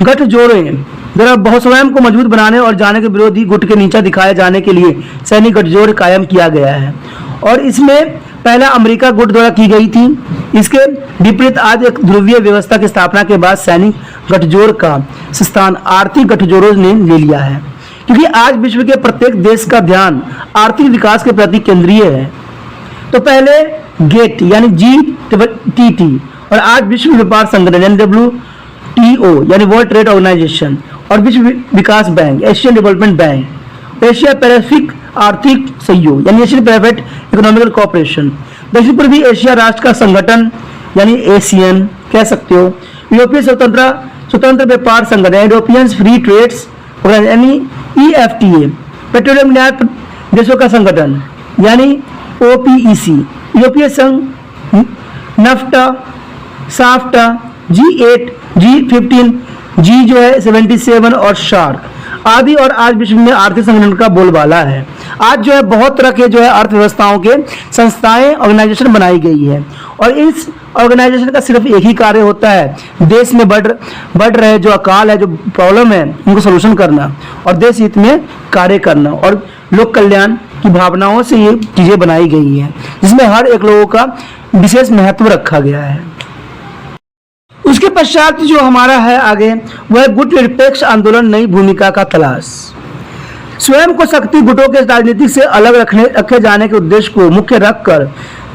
गठजोड़ें जरा बहुत स्वयं को मजबूत बनाने और जाने के विरोधी गुट के नीचा दिखाए जाने के लिए सैनिक गठजोड़ कायम किया गया है और इसमें पहला अमेरिका गुट द्वारा की गई थी। इसके विपरीत आज एक ध्रुवीय व्यवस्था की स्थापना के बाद सैनिक गठजोड़ का स्थान आर्थिक गठजोड़ों ने ले लिया है, क्योंकि आज विश्व के प्रत्येक देश का ध्यान आर्थिक विकास के प्रति केंद्रीय है। तो पहले गेट यानी GTT और आज विश्व व्यापार संगठन यानी WTO यानी वर्ल्ड ट्रेड ऑर्गेनाइजेशन और विश्व विकास bank, Asian development bank, Asia Pacific आर्थिक सहयोग यानी एशियन पैसिफिक इकोनॉमिकल कॉर्पोरेशन, दक्षिण पूर्वी एशिया राष्ट्र का संगठन यानी एशियन कह सकते हो, यूरोपीय स्वतंत्र व्यापार संगठन यूरोपियन फ्री ट्रेड्स यानी EFTA, पेट्रोलियम निर्यात देशों का संगठन यानी OPEC, यूरोपीय संघ, NAFTA, SAFTA, G8, G15, G जो है 77 और शार्क। आदि और आज विश्व में आर्थिक संगठन का बोलबाला है। आज जो है बहुत तरह के जो है अर्थव्यवस्थाओं के संस्थाएं ऑर्गेनाइजेशन बनाई गई है और इस ऑर्गेनाइजेशन का सिर्फ एक ही कार्य होता है, देश में बढ़ रहे जो अकाल है, जो प्रॉब्लम है, उनको सोल्यूशन करना और देश हित में कार्य करना और लोक कल्याण की भावनाओं से ये चीजें बनाई गई हैं, जिसमें हर एक लोगों का विशेष महत्व रखा गया है। उसके पश्चात जो हमारा है आगे वह गुट निरपेक्ष आंदोलन, नई भूमिका का तलाश। स्वयं को शक्ति गुटों के राजनीति से अलग रखे जाने के उद्देश्य को मुख्य रखकर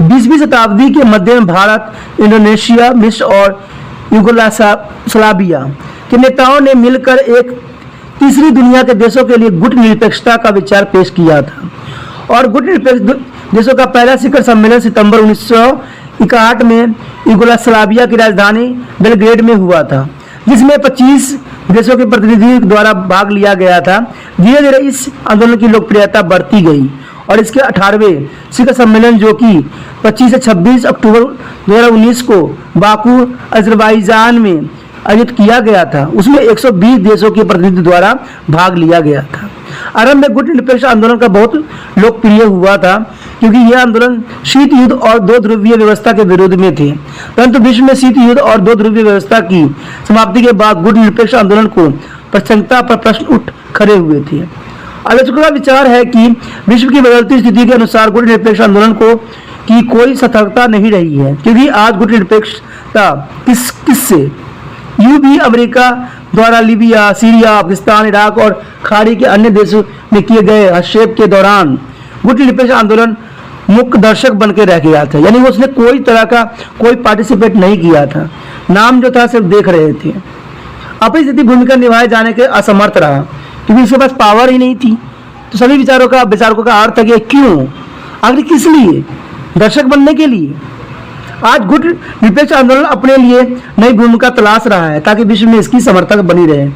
20वीं शताब्दी के मध्य में भारत, इंडोनेशिया, मिस्र और यूगोस्लाविया के नेताओं ने मिलकर एक तीसरी दुनिया के देशों के लिए गुट निरपेक्षता का विचार पेश किया था और गुट निरपेक्ष देशों का पहला शिखर सम्मेलन सितंबर 1961 में यूगोस्लाविया की राजधानी बेलग्रेड में हुआ था, जिसमें 25 देशों के प्रतिनिधियों द्वारा भाग लिया गया था। धीरे धीरे इस आंदोलन की लोकप्रियता बढ़ती गई और इसके 18वें शिखर सम्मेलन जो कि 25 से 26 अक्टूबर 2019 को बाकू, अजरबैजान में आयोजित किया गया था, उसमें 120 देशों के प्रतिनिधि द्वारा भाग लिया गया था। आरंभ में गुट निरपेक्ष आंदोलन का बहुत लोकप्रिय हुआ था क्योंकि यह आंदोलन शीत युद्ध और दो ध्रुवीय व्यवस्था के विरोध में थे, परंतु विश्व में शीत युद्ध और दो ध्रुवीय व्यवस्था की समाप्ति के बाद गुट निरपेक्ष आंदोलन को प्रासंगिकता पर प्रश्न उठ खड़े हुए थे। आलोचकों का विचार है कि विश्व की बदलती स्थिति के अनुसार गुट निरपेक्ष आंदोलन को की कोई सतर्कता नहीं रही है, क्योंकि आज गुट निरपेक्षता किससे यूं भी अमेरिका द्वारा लीबिया, सीरिया, पाकिस्तान, इराक और खाड़ी के अन्य देशों में किए गए हस्तक्षेप के दौरान गुट निरपेक्ष आंदोलन मुख्य दर्शक बन के रह गया था, यानी उसने कोई तरह का कोई पार्टिसिपेट नहीं किया था, नाम जो था सिर्फ देख रहे थे। अपनी स्थिति भूमिका निभाए जाने के असमर्थ रहा क्योंकि उसके पास पावर ही नहीं थी। तो सभी विचारकों का अर्थ है कि क्यों, आखिर किस लिए, दर्शक बनने के लिए। आज गुट निरपेक्ष आंदोलन अपने लिए नई भूमिका तलाश रहा है ताकि विश्व में इसकी समर्थक बनी रहे,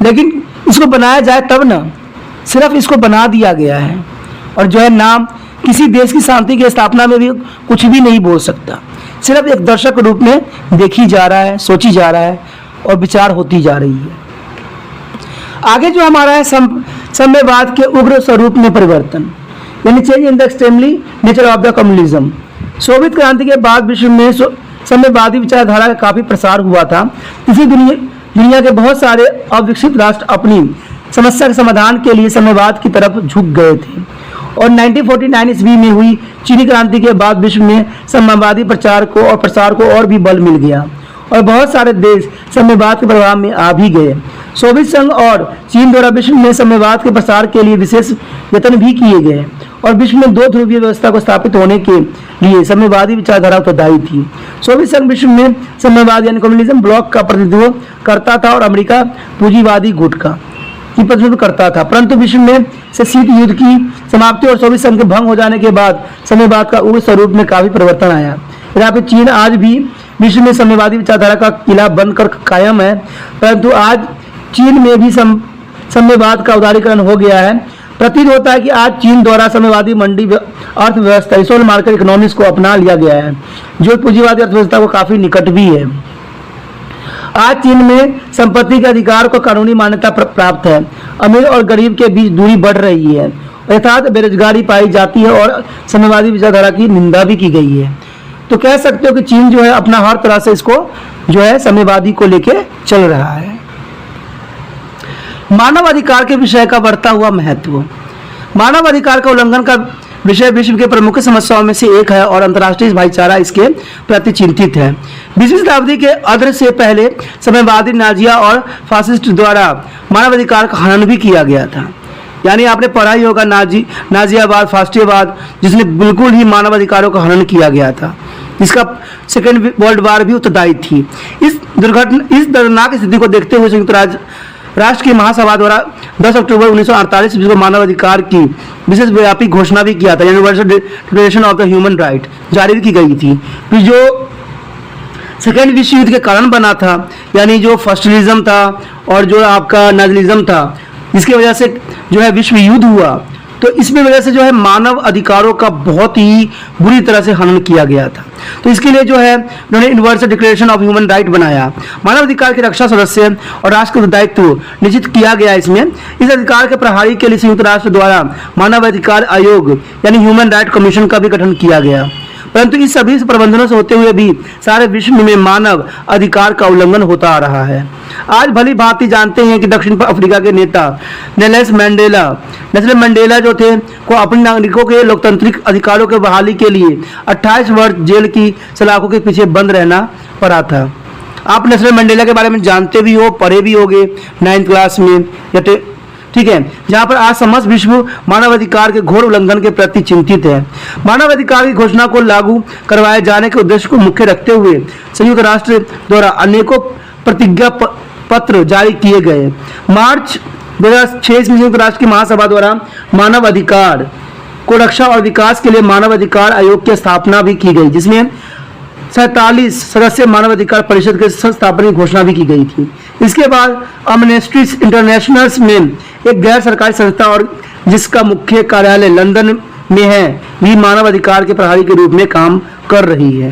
लेकिन इसको बनाया जाए तब ना, सिर्फ इसको बना दिया गया है और जो है नाम किसी देश की शांति की स्थापना में भी कुछ भी नहीं बोल सकता, सिर्फ एक दर्शक के रूप में देखी जा रहा है, सोची जा रहा है और विचार होती जा रही है। आगे जो हमारा है साम्यवाद के उग्र स्वरूप में परिवर्तन, यानी change in the extremely nature of the communism. Soviet क्रांति के बाद विश्व में साम्यवादी विचारधारा का काफी प्रसार हुआ था। इसी दुनिया के बहुत सारे अविकसित राष्ट्र अपनी समस्या के समाधान के लिए साम्यवाद की तरफ झुक गए थे और 1949 ईस्वी में हुई चीनी क्रांति के बाद विश्व में साम्यवादी प्रसार को और भी बल मिल गया और बहुत सारे देश साम्यवाद के प्रभाव में आ भी गए। सोवियत संघ और चीन द्वारा विश्व में साम्यवाद के प्रसार के लिए विशेष यत्न भी किए गए और विश्व में दो ध्रुवीय व्यवस्था को स्थापित होने के लिए साम्यवादी विचारधारा उत्तरदायी थी। सोवियत संघ विश्व में साम्यवाद यानी कम्युनिज्म ब्लॉक का प्रतिनिधित्व करता था और अमेरिका पूंजीवादी गुट का प्रतिनिधित्व करता था, परंतु विश्व में से शीत युद्ध की समाप्ति और सोवियत संघ के भंग हो जाने के बाद साम्यवाद का उग्र स्वरूप में काफी परिवर्तन आया। यहाँ पे चीन आज भी विश्व में साम्यवादी विचारधारा का किला बनकर कायम है, परंतु आज चीन में भी साम्यवाद का उदारीकरण हो गया है। प्रतीत होता है कि आज चीन द्वारा साम्यवादी मंडी अर्थव्यवस्था रिसोर्स मार्केट इकोनॉमिक्स को अपना लिया गया है, जो पूंजीवादी अर्थव्यवस्था को काफी निकट भी है। आज चीन में संपत्ति के अधिकार को कानूनी मान्यता प्राप्त है, अमीर और गरीब के बीच दूरी बढ़ रही है, अर्थात बेरोजगारी पाई जाती है और साम्यवादी विचारधारा की निंदा भी की गई है। तो कह सकते हो कि चीन जो है अपना हर तरह से इसको जो है साम्यवादी को लेके चल रहा है। मानव अधिकार के विषय का बढ़ता हुआ महत्व। मानव अधिकार का उल्लंघन का विषय विश्व के प्रमुख समस्याओं में से एक है और अंतर्राष्ट्रीय भाईचारा इसके प्रति चिंतित है। 20वीं शताब्दी के अर्ध से पहले साम्यवादी नाजिया और फासिस्ट द्वारा मानवाधिकार का हनन भी किया गया था, यानी आपने पढ़ा ही होगा नाजियावाद, फासिस्टवाद, जिसने बिल्कुल ही मानवाधिकारों का हनन किया गया था, जिसका सेकेंड वर्ल्ड वार भी उत्तरदायी थी। इस दर्दनाक स्थिति को देखते हुए संयुक्त राष्ट्र की महासभा द्वारा 10 अक्टूबर 1948 को मानवाधिकार की विशेष व्यापी घोषणा भी किया था, universal declaration of the human right जारी की गई थी। फिर जो सेकेंड विश्व युद्ध के कारण बना था, यानी जो फर्स्टलिज्म था और जो आपका नाजिज्म था, जिसकी वजह से जो है विश्व युद्ध हुआ, तो इसमें वजह से जो है मानव अधिकारों का बहुत ही बुरी तरह से हनन किया गया था। तो इसके लिए जो है उन्होंने universal declaration of human right बनाया। मानव अधिकार की रक्षा सदस्य और राष्ट्र का दायित्व निश्चित किया गया। इसमें इस अधिकार के प्रहारी के लिए संयुक्त राष्ट्र द्वारा मानव अधिकार आयोग यानी ह्यूमन राइट कमीशन का भी गठन किया गया। परंतु इस सभी प्रबंधनों से होते हुए भी सारे विश्व में मानव अधिकार का उल्लंघन होता आ रहा है। आज भली भांति जानते हैं कि दक्षिण अफ्रीका के नेता नेल्सन मंडेला जो थे को अपने नागरिकों के लोकतांत्रिक अधिकारों के बहाली के लिए 28 वर्ष जेल की सलाखों के पीछे बंद रहना पड़ा था। आप नेल्सन मंडेला के बारे में जानते भी हो, पढ़े भी होंगे 9th क्लास में या ठीक है, जहां पर आज समस्त विश्व मानवाधिकार के घोर उल्लंघन के प्रति चिंतित है। मानवाधिकार की घोषणा को लागू करवाए जाने के उद्देश्य को मुख्य रखते हुए संयुक्त राष्ट्र द्वारा अनेकों प्रतिज्ञा पत्र जारी किए गए। मार्च 2006 में संयुक्त राष्ट्र की महासभा द्वारा मानव अधिकार को रक्षा और विकास के लिए मानव अधिकार आयोग की स्थापना भी की गई, जिसमें 47 सदस्य मानवाधिकार परिषद के स्थापना की घोषणा भी की गई थी। इसके बाद अमनेस्टी इंटरनेशनल में एक गैर सरकारी संस्था और जिसका मुख्य कार्यालय लंदन में है, भी मानव अधिकार के प्रहरी के रूप में काम कर रही है।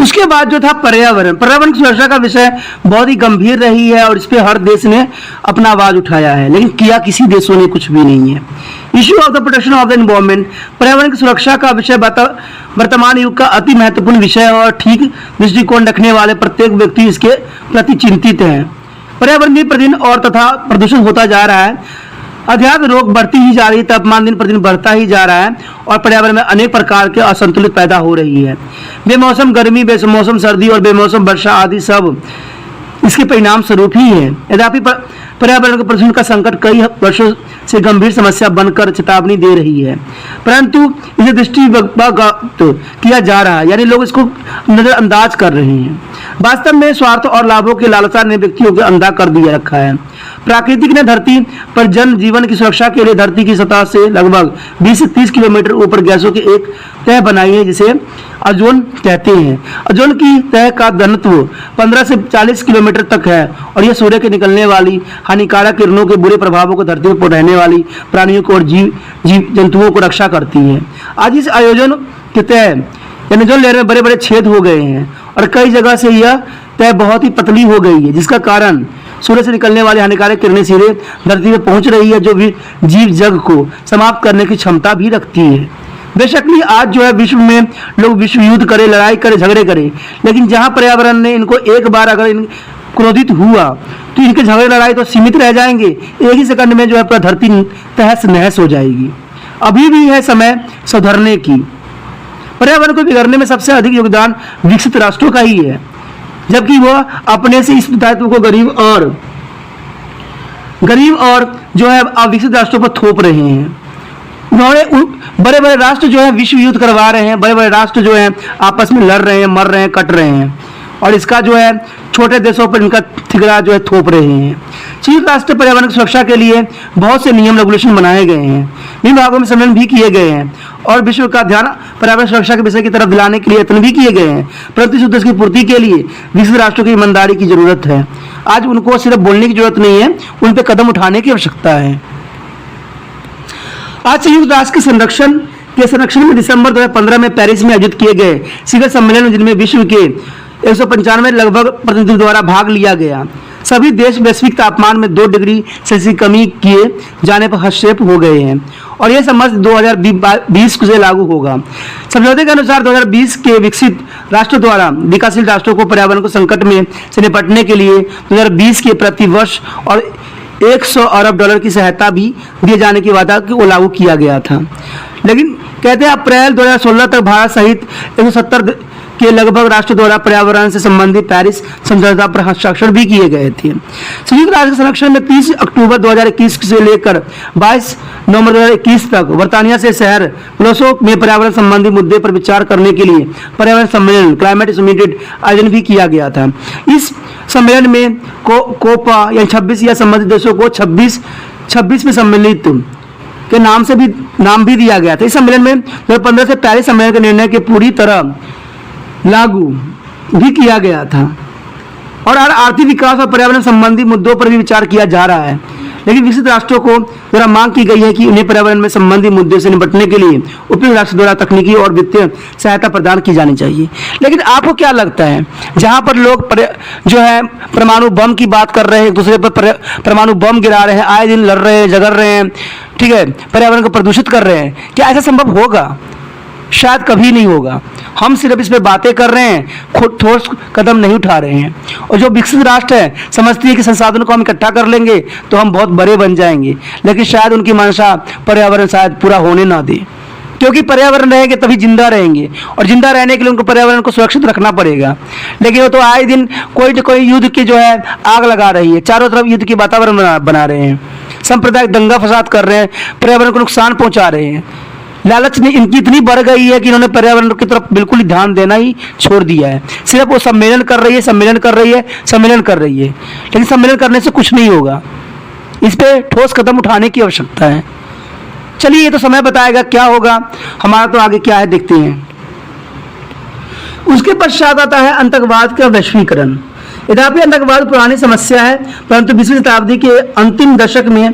उसके बाद जो था पर्यावरण की सुरक्षा का विषय बहुत ही गंभीर रही है और इस पे हर देश ने अपना आवाज उठाया है, लेकिन किया किसी देशों ने कुछ भी नहीं है। Issue of the protection of the environment, पर्यावरण की सुरक्षा का विषय वर्तमान युग का अति महत्वपूर्ण विषय है और ठीक दृष्टिकोण रखने वाले प्रत्येक व्यक्ति इसके प्रति चिंतित है। पर्यावरण दिन प्रतिदिन और तथा प्रदूषण होता जा रहा है, अध्यात्म रोग बढ़ती ही जा रही है, तापमान दिन प्रतिदिन बढ़ता ही जा रहा है और पर्यावरण में अनेक प्रकार के असंतुलित पैदा हो रही है। बेमौसम गर्मी, बेमौसम सर्दी और बेमौसम वर्षा आदि सब इसके परिणाम स्वरूप ही है। यद्यपि पर्यावरण के प्रदूषण का संकट कई वर्षों से गंभीर समस्या बनकर चेतावनी दे रही है, परंतु इसे दृष्टिगत किया जा रहा है, यानी लोग इसको नजरअंदाज कर रहे हैं। वास्तव में स्वार्थ और लाभों के लालसा ने व्यक्तियों को अंधा कर दिया रखा है। प्राकृतिक ने धरती पर जन जीवन की सुरक्षा के लिए धरती की सतह से लगभग 20 से 30 किलोमीटर ऊपर गैसों की एक तह बनाई है, जिसे ओजोन कहते हैं। ओजोन की तह का घनत्व 15 से 40 किलोमीटर तक है और यह सूर्य के निकलने वाली हानिकारक किरणों के बुरे प्रभावों को धरती पर रहने वाली प्राणियों को और जीव जंतुओं को रक्षा करती है। आज इस आयोजन के तह यानी ओजोन लेयर में बड़े बड़े छेद हो गए हैं और कई जगह से यह तह बहुत ही पतली हो गई है, जिसका कारण सूर्य से निकलने वाली हानिकारक किरणें सीधे धरती में पहुंच रही है, जो भी जीव जग को समाप्त करने की क्षमता भी रखती है। बेशक ही आज जो है विश्व में लोग विश्व युद्ध करे, लड़ाई करे, झगड़े करे, लेकिन जहां पर्यावरण ने इनको एक बार अगर क्रोधित हुआ तो इनके झगड़े लड़ाई तो सीमित रह जाएंगे, एक ही सेकंड में जो है पूरा धरती तहस नहस हो जाएगी। अभी भी है समय सुधरने की। पर्यावरण को बिगड़ने में सबसे अधिक योगदान विकसित राष्ट्रों का ही है, जबकि वह अपने से इस दायित्व को गरीब और जो है अविकसित राष्ट्रों पर थोप रहे हैं। उन्होंने बड़े बड़े राष्ट्र जो है विश्व युद्ध करवा रहे हैं, बड़े बड़े राष्ट्र जो है आपस में लड़ रहे हैं, मर रहे हैं, कट रहे हैं और इसका जो है छोटे देशों पर इनका ठिकरा जो है थोप रहे हैं। संयुक्त राष्ट्र पर्यावरण की सुरक्षा के लिए बहुत से नियम रेगुलेशन बनाए गए हैं, विभिन्न भागों में सम्मेलन भी किए गए हैं और विश्व का ध्यान पर्यावरण सुरक्षा के विषय की तरफ दिलाने के लिए यत्न भी किए गए हैं, परंतु इस उद्देश्य की पूर्ति के लिए विकसित राष्ट्रों की ईमानदारी की जरूरत है। आज उनको सिर्फ बोलने की जरूरत नहीं है, उन पर कदम उठाने की आवश्यकता है। आज संयुक्त राष्ट्र के संरक्षण में दिसंबर 2015 में पेरिस में आयोजित किए गए शिखर सम्मेलन में, जिनमें विश्व के 195 लगभग प्रतिनिधियों द्वारा भाग लिया गया, सभी देश वैश्विक तापमान में 2 डिग्री सेल्सियस कमी किए जाने पर हस्तक्षेप हो गए हैं और यह समझ 2020 से लागू होगा। समझौते के अनुसार 2020 के विकसित राष्ट्रों द्वारा विकासशील राष्ट्रों को पर्यावरण को संकट में से निपटने के लिए 2020 के प्रतिवर्ष और $100 अरब की सहायता भी दिए जाने की वादा को लागू किया गया था। लेकिन कहते हैं अप्रैल 2016 तक भारत सहित 170 के लगभग राष्ट्र द्वारा पर्यावरण से संबंधित पेरिस समझौता पर हस्ताक्षर भी किए गए थे। संयुक्त राष्ट्र के संरक्षण में 30 अक्टूबर 2021 से लेकर 22 नवंबर 2021 तक बर्तानिया से शहर ग्लासगो में पर्यावरण संबंधी मुद्दे पर विचार करने के लिए पर्यावरण सम्मेलन क्लाइमेट समिट आयोजन भी किया गया था। इस सम्मेलन में कोपा या 26 या संबंधित देशों को 26 में सम्मिलित के नाम भी दिया गया था। इस सम्मेलन में 2015 से पेरिस सम्मेलन के निर्णय के पूरी तरह लागू भी किया गया था और आर्थिक विकास और पर्यावरण संबंधी मुद्दों पर भी विचार किया जा रहा है। लेकिन विकसित राष्ट्रों को द्वारा मांग की गई है कि उन्हें पर्यावरण में संबंधित मुद्दे से निपटने के लिए उपयुक्त राष्ट्र द्वारा तकनीकी और वित्तीय सहायता प्रदान की जानी चाहिए। लेकिन आपको क्या लगता है, जहां पर लोग जो है परमाणु बम की बात कर रहे हैं, एक दूसरे पर परमाणु बम गिरा रहे हैं, आए दिन लड़ रहे हैं, झगड़ रहे हैं, ठीक है, पर्यावरण को प्रदूषित कर रहे हैं, क्या ऐसा संभव होगा? शायद कभी नहीं होगा। हम सिर्फ इस पे बातें कर रहे हैं, खुद ठोस कदम नहीं उठा रहे हैं। और जो विकसित राष्ट्र है समझती है कि संसाधनों को हम इकट्ठा कर लेंगे तो हम बहुत बड़े बन जाएंगे, लेकिन शायद उनकी मंशा पर्यावरण शायद पूरा होने ना दे, क्योंकि पर्यावरण रहेंगे तभी जिंदा रहेंगे, और जिंदा रहने के लिए उनको पर्यावरण को सुरक्षित रखना पड़ेगा। लेकिन वो तो आए दिन कोई न कोई युद्ध की जो है आग लगा रही है, चारों तरफ युद्ध की वातावरण बना रहे हैं, सांप्रदायिक दंगा फसाद कर रहे हैं, पर्यावरण को नुकसान पहुंचा रहे हैं। लालच ने इनकी इतनी बढ़ गई है कि इन्होंने पर्यावरण की तरफ बिल्कुल ही ध्यान देना ही छोड़ दिया है। सिर्फ वो सम्मेलन कर रही है, सम्मेलन कर रही है, सम्मेलन कर रही है, लेकिन सम्मेलन करने से कुछ नहीं होगा। इस पे ठोस कदम उठाने की आवश्यकता है। चलिए, ये तो समय बताएगा क्या होगा, हमारा तो आगे क्या है देखते हैं। उसके पश्चात आता है आतंकवाद का वैश्वीकरण। यद्यपि आतंकवाद पुरानी समस्या है, परंतु 20वीं शताब्दी के अंतिम दशक में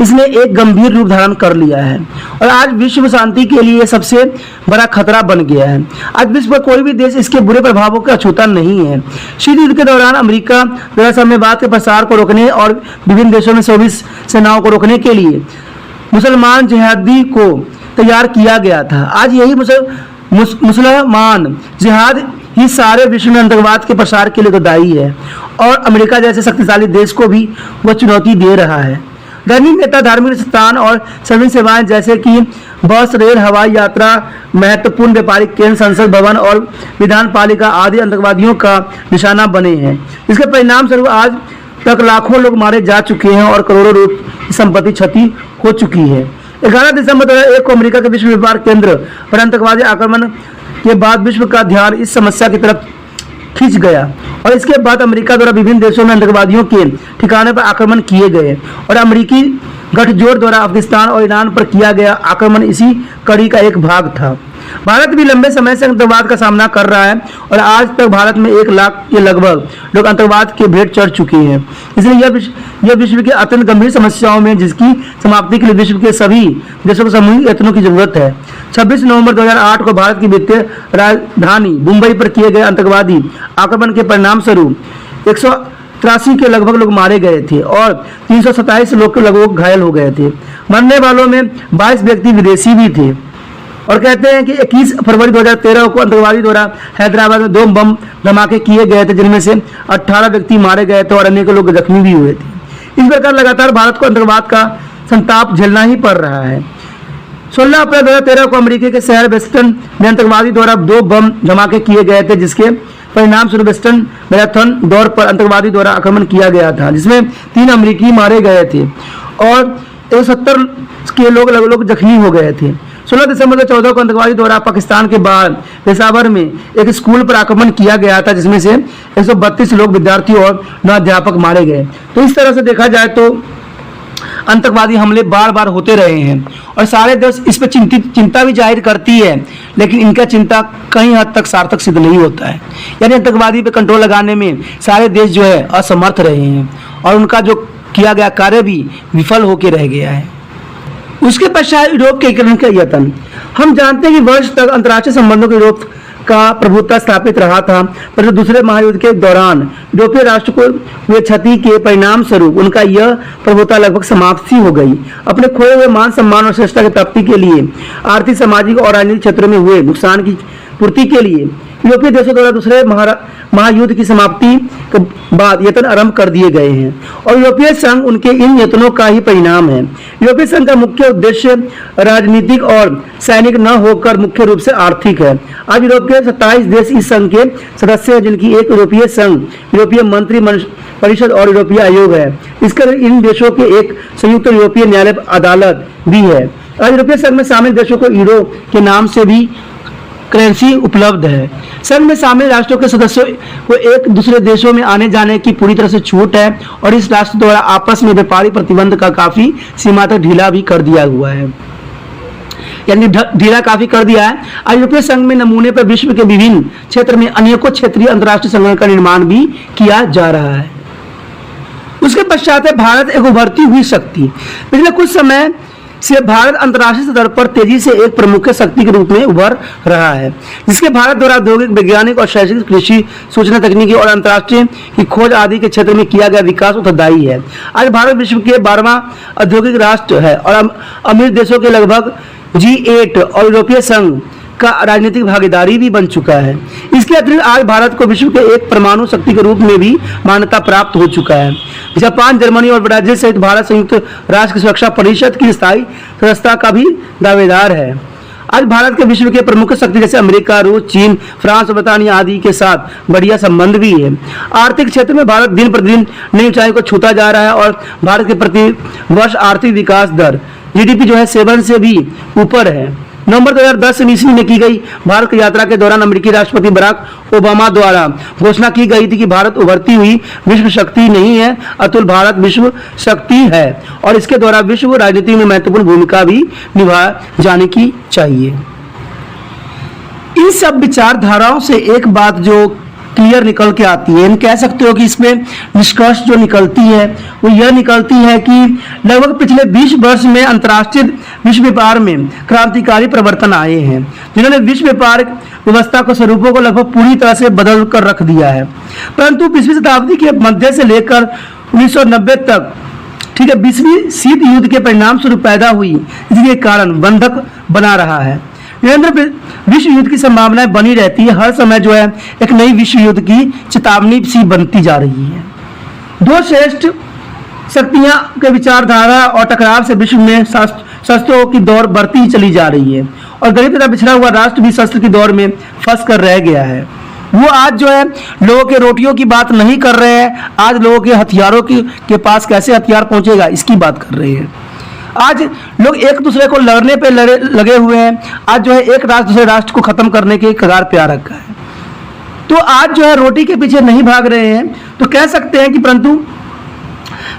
इसने एक गंभीर रूप धारण कर लिया है और आज विश्व शांति के लिए सबसे बड़ा खतरा बन गया है। आज विश्व में कोई भी देश इसके बुरे प्रभावों को अछूता नहीं है। शीत युद्ध के दौरान अमेरिका द्वारा साम्यवाद के प्रसार को रोकने और विभिन्न देशों में सोवियत सेनाओं को रोकने के लिए मुसलमान जिहादी को तैयार किया गया था। आज यही मुसलमान जिहाद ही सारे विश्व में आतंकवाद के प्रसार के लिए तो दायी है, और अमेरिका जैसे शक्तिशाली देश को भी वह चुनौती दे रहा है। धार्मिक नेता, धार्मिक स्थान और सभी सेवाएं जैसे कि बस, रेल, हवाई यात्रा, महत्वपूर्ण व्यापारिक केंद्र, संसद भवन और विधान पालिका आदि आतंकवादियों का निशाना बने हैं। इसके परिणाम स्वरूप आज तक लाखों लोग मारे जा चुके हैं और करोड़ों रुपये संपत्ति क्षति हो चुकी है। 11 दिसंबर 2001 को अमेरिका के विश्व व्यापार केंद्र पर आतंकवादी आक्रमण के बाद विश्व का ध्यान इस समस्या की तरफ खींच गया और इसके बाद अमेरिका द्वारा विभिन्न देशों में आतंकवादियों के ठिकाने पर आक्रमण किए गए और अमेरिकी गठजोड़ द्वारा अफगानिस्तान और ईरान पर किया गया आक्रमण इसी कड़ी का एक भाग था। भारत भी लंबे समय से आतंकवाद का सामना कर रहा है और आज तक भारत में 1 लाख के लगभग लोग आतंकवाद के भेंट चढ़ चुके हैं। इसलिए यह विश्व की अत्यंत गंभीर समस्याओं में जिसकी समाप्ति के लिए विश्व के सभी देशों को सामूहिक यत्नों की जरूरत है। 26 नवंबर 2008 को भारत की वित्तीय राजधानी मुंबई पर किए गए आतंकवादी आक्रमण के परिणाम स्वरूप 183 के लगभग लोग मारे गए थे और 327 लोग के लगभग घायल हो गए थे। मरने वालों में 22 व्यक्ति विदेशी भी थे और कहते हैं कि 21 फरवरी 2013 को आतंकवादी द्वारा हैदराबाद में 2 बम धमाके किए गए थे, जिनमें से 18 व्यक्ति मारे गए थे और अन्य लोग जख्मी भी हुए थे। इस प्रकार लगातार भारत को आतंकवाद का संताप झेलना ही पड़ रहा है। 16 अप्रैल 2013 को अमेरिका के शहर वेस्टन में आतंकवादी द्वारा 2 बम धमाके किए गए थे, जिसके परिणाम स्वरूप वेस्टर्न मैराथन दौड़ पर आतंकवादी द्वारा आक्रमण किया गया था, जिसमें 3 अमेरिकी मारे गए थे और 170 के लोग जख्मी हो गए थे। 16 दिसंबर 2014 को आतंकवादी द्वारा पाकिस्तान के बाहर पेशावर में एक स्कूल पर आक्रमण किया गया था, जिसमें से 132 लोग विद्यार्थी और 9 अध्यापक मारे गए। तो इस तरह से देखा जाए तो आतंकवादी हमले बार बार होते रहे हैं और सारे देश इस पर चिंता भी जाहिर करती है, लेकिन इनका चिंता कहीं हद तक सार्थक सिद्ध नहीं होता है। यानी आतंकवादी पे कंट्रोल लगाने में सारे देश जो है असमर्थ रहे हैं और उनका जो किया गया कार्य भी विफल होकर रह गया है। उसके पश्चात यूरोप के एकीकरण का यत्न। हम जानते हैं कि वर्ष तक अंतर्राष्ट्रीय संबंधों के यूरोप का प्रभुत्व स्थापित रहा था, परंतु दूसरे महायुद्ध के दौरान यूरोपीय राष्ट्र को हुए क्षति के परिणाम स्वरूप उनका यह प्रभुत्व लगभग समाप्त हो गई। अपने खोए हुए मान सम्मान और श्रेष्ठता की प्राप्ति के लिए आर्थिक, सामाजिक और राजनीतिक क्षेत्रों में हुए नुकसान की पूर्ति के लिए यूरोपीय देशों द्वारा दूसरे महायुद्ध की समाप्ति के बाद यत्न आरंभ कर दिए गए हैं और यूरोपीय संघ उनके इन यत्नों का ही परिणाम है। यूरोपीय संघ का मुख्य उद्देश्य राजनीतिक और सैनिक न होकर मुख्य रूप से आर्थिक है। आज यूरोप के 27 देश इस संघ के सदस्य हैं, जिनकी एक यूरोपीय संघ, यूरोपीय मंत्री परिषद और यूरोपीय आयोग है। इसके इन देशों के एक संयुक्त यूरोपीय न्यायालय अदालत भी है। आज यूरोपीय संघ में शामिल देशों को यूरो के नाम से भी करेंसी उपलब्ध है। संघ में शामिल राष्ट्रों के सदस्यों को एक दूसरे देशों में आने जाने की पूरी तरह से छूट है और इस राष्ट्र द्वारा आपस में व्यापारिक प्रतिबंध का काफी सीमा तक ढीला भी कर दिया हुआ है, यानी ढीला काफी कर दिया है। आज यूरोपीय संघ में नमूने पर विश्व के विभिन्न क्षेत्र में अनेकों क्षेत्रीय अंतर्राष्ट्रीय संगठन का निर्माण भी किया जा रहा है। उसके पश्चात है भारत एक उभरती हुई शक्ति। पिछले कुछ समय से भारत अंतर्राष्ट्रीय स्तर पर तेजी से एक प्रमुख शक्ति के रूप में उभर रहा है, जिसके भारत द्वारा औद्योगिक, वैज्ञानिक और शैक्षिक, कृषि, सूचना तकनीकी और अंतर्राष्ट्रीय की खोज आदि के क्षेत्र में किया गया विकास उत्तरदायी है। आज भारत विश्व के 12वां औद्योगिक राष्ट्र है और अमीर देशों के लगभग G8 और यूरोपीय संघ का राजनीतिक भागीदारी भी बन चुका है। इसके अतिरिक्त आज भारत को विश्व के एक परमाणु शक्ति के रूप में भी मान्यता प्राप्त हो चुका है। जापान, जर्मनी और ब्राजील सहित भारत संयुक्त राष्ट्र की सुरक्षा परिषद की स्थायी सदस्यता का भी दावेदार है। आज भारत के विश्व के प्रमुख शक्ति जैसे अमेरिका, रूस, चीन, फ्रांस और ब्रिटेनिया आदि के साथ बढ़िया संबंध भी है। आर्थिक क्षेत्र में भारत दिन प्रतिदिन नई ऊंचाई को छूता जा रहा है और भारत के प्रति वर्ष आर्थिक विकास दर GDP जो है 7 से भी ऊपर है। नवंबर 2010 ईस्वी में की गई भारत की यात्रा के दौरान अमेरिकी राष्ट्रपति बराक ओबामा द्वारा घोषणा की गई थी कि भारत उभरती हुई विश्व शक्ति नहीं है, अतुल भारत विश्व शक्ति है और इसके द्वारा विश्व राजनीति में महत्वपूर्ण भूमिका भी निभाई जाने की चाहिए। इन सब विचारधाराओं से एक बात जो क्लियर निकल के आती है, हम कह सकते हो कि इसमें निष्कर्ष जो निकलती है वो यह निकलती है कि लगभग पिछले 20 वर्ष में अंतर्राष्ट्रीय विश्व व्यापार में क्रांतिकारी परिवर्तन आए हैं, जिन्होंने विश्व व्यापार व्यवस्था को स्वरूपों को लगभग पूरी तरह से बदल कर रख दिया है। परंतु 20वीं शताब्दी के मध्य से लेकर 1990 तक, ठीक है, 20वीं शीत युद्ध के परिणाम स्वरूप पैदा हुई, इसके कारण बंधक बना रहा है। निरंतर विश्व युद्ध की संभावनाएं बनी रहती है, हर समय जो है एक नई विश्व युद्ध की चेतावनी सी बनती जा रही है। दो श्रेष्ठ शक्तियां के विचारधारा और टकराव से विश्व में शस्त्रों की दौड़ बढ़ती ही चली जा रही है और गरीब तथा पिछड़ा हुआ राष्ट्र भी शस्त्र की दौड़ में फंस कर रह गया है। वो आज जो है लोगों के रोटियों की बात नहीं कर रहे हैं, आज लोगों के हथियारों के पास कैसे हथियार पहुंचेगा इसकी बात कर रहे हैं। आज लोग एक दूसरे को लड़ने पे लगे हुए हैं। आज जो है एक राष्ट्र दूसरे राष्ट्र को खत्म करने के कगार पे आ रखा है। तो आज जो है रोटी के पीछे नहीं भाग रहे हैं, तो कह सकते हैं कि परंतु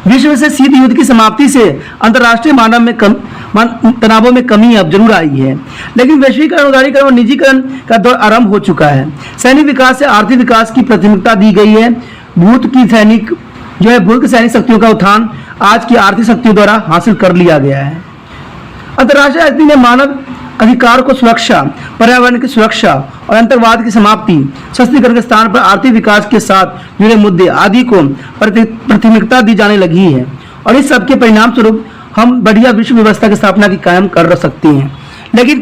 विश्व से शीत युद्ध की समाप्ति से अंतर्राष्ट्रीय मानव में तनावों में कमी अब जरूर आई है, लेकिन वैश्वीकरण, उदारीकरण और निजीकरण का दौर आरंभ हो चुका है। सैनिक विकास से आर्थिक विकास की प्राथमिकता दी गई है। भूत की सैनिक शक्तियों का उत्थान आज की आर्थिक शक्तियों द्वारा हासिल कर लिया गया है। अंतर्राष्ट्रीय राजनीति में मानव अधिकार को सुरक्षा, पर्यावरण की सुरक्षा और आतंकवाद की समाप्ति, सशक्तिकरण के स्थान पर आर्थिक विकास के साथ जुड़े मुद्दे आदि को प्राथमिकता दी जाने लगी है और इस सब के परिणाम स्वरूप हम बढ़िया विश्व व्यवस्था की स्थापना की कायम कर सकते हैं। लेकिन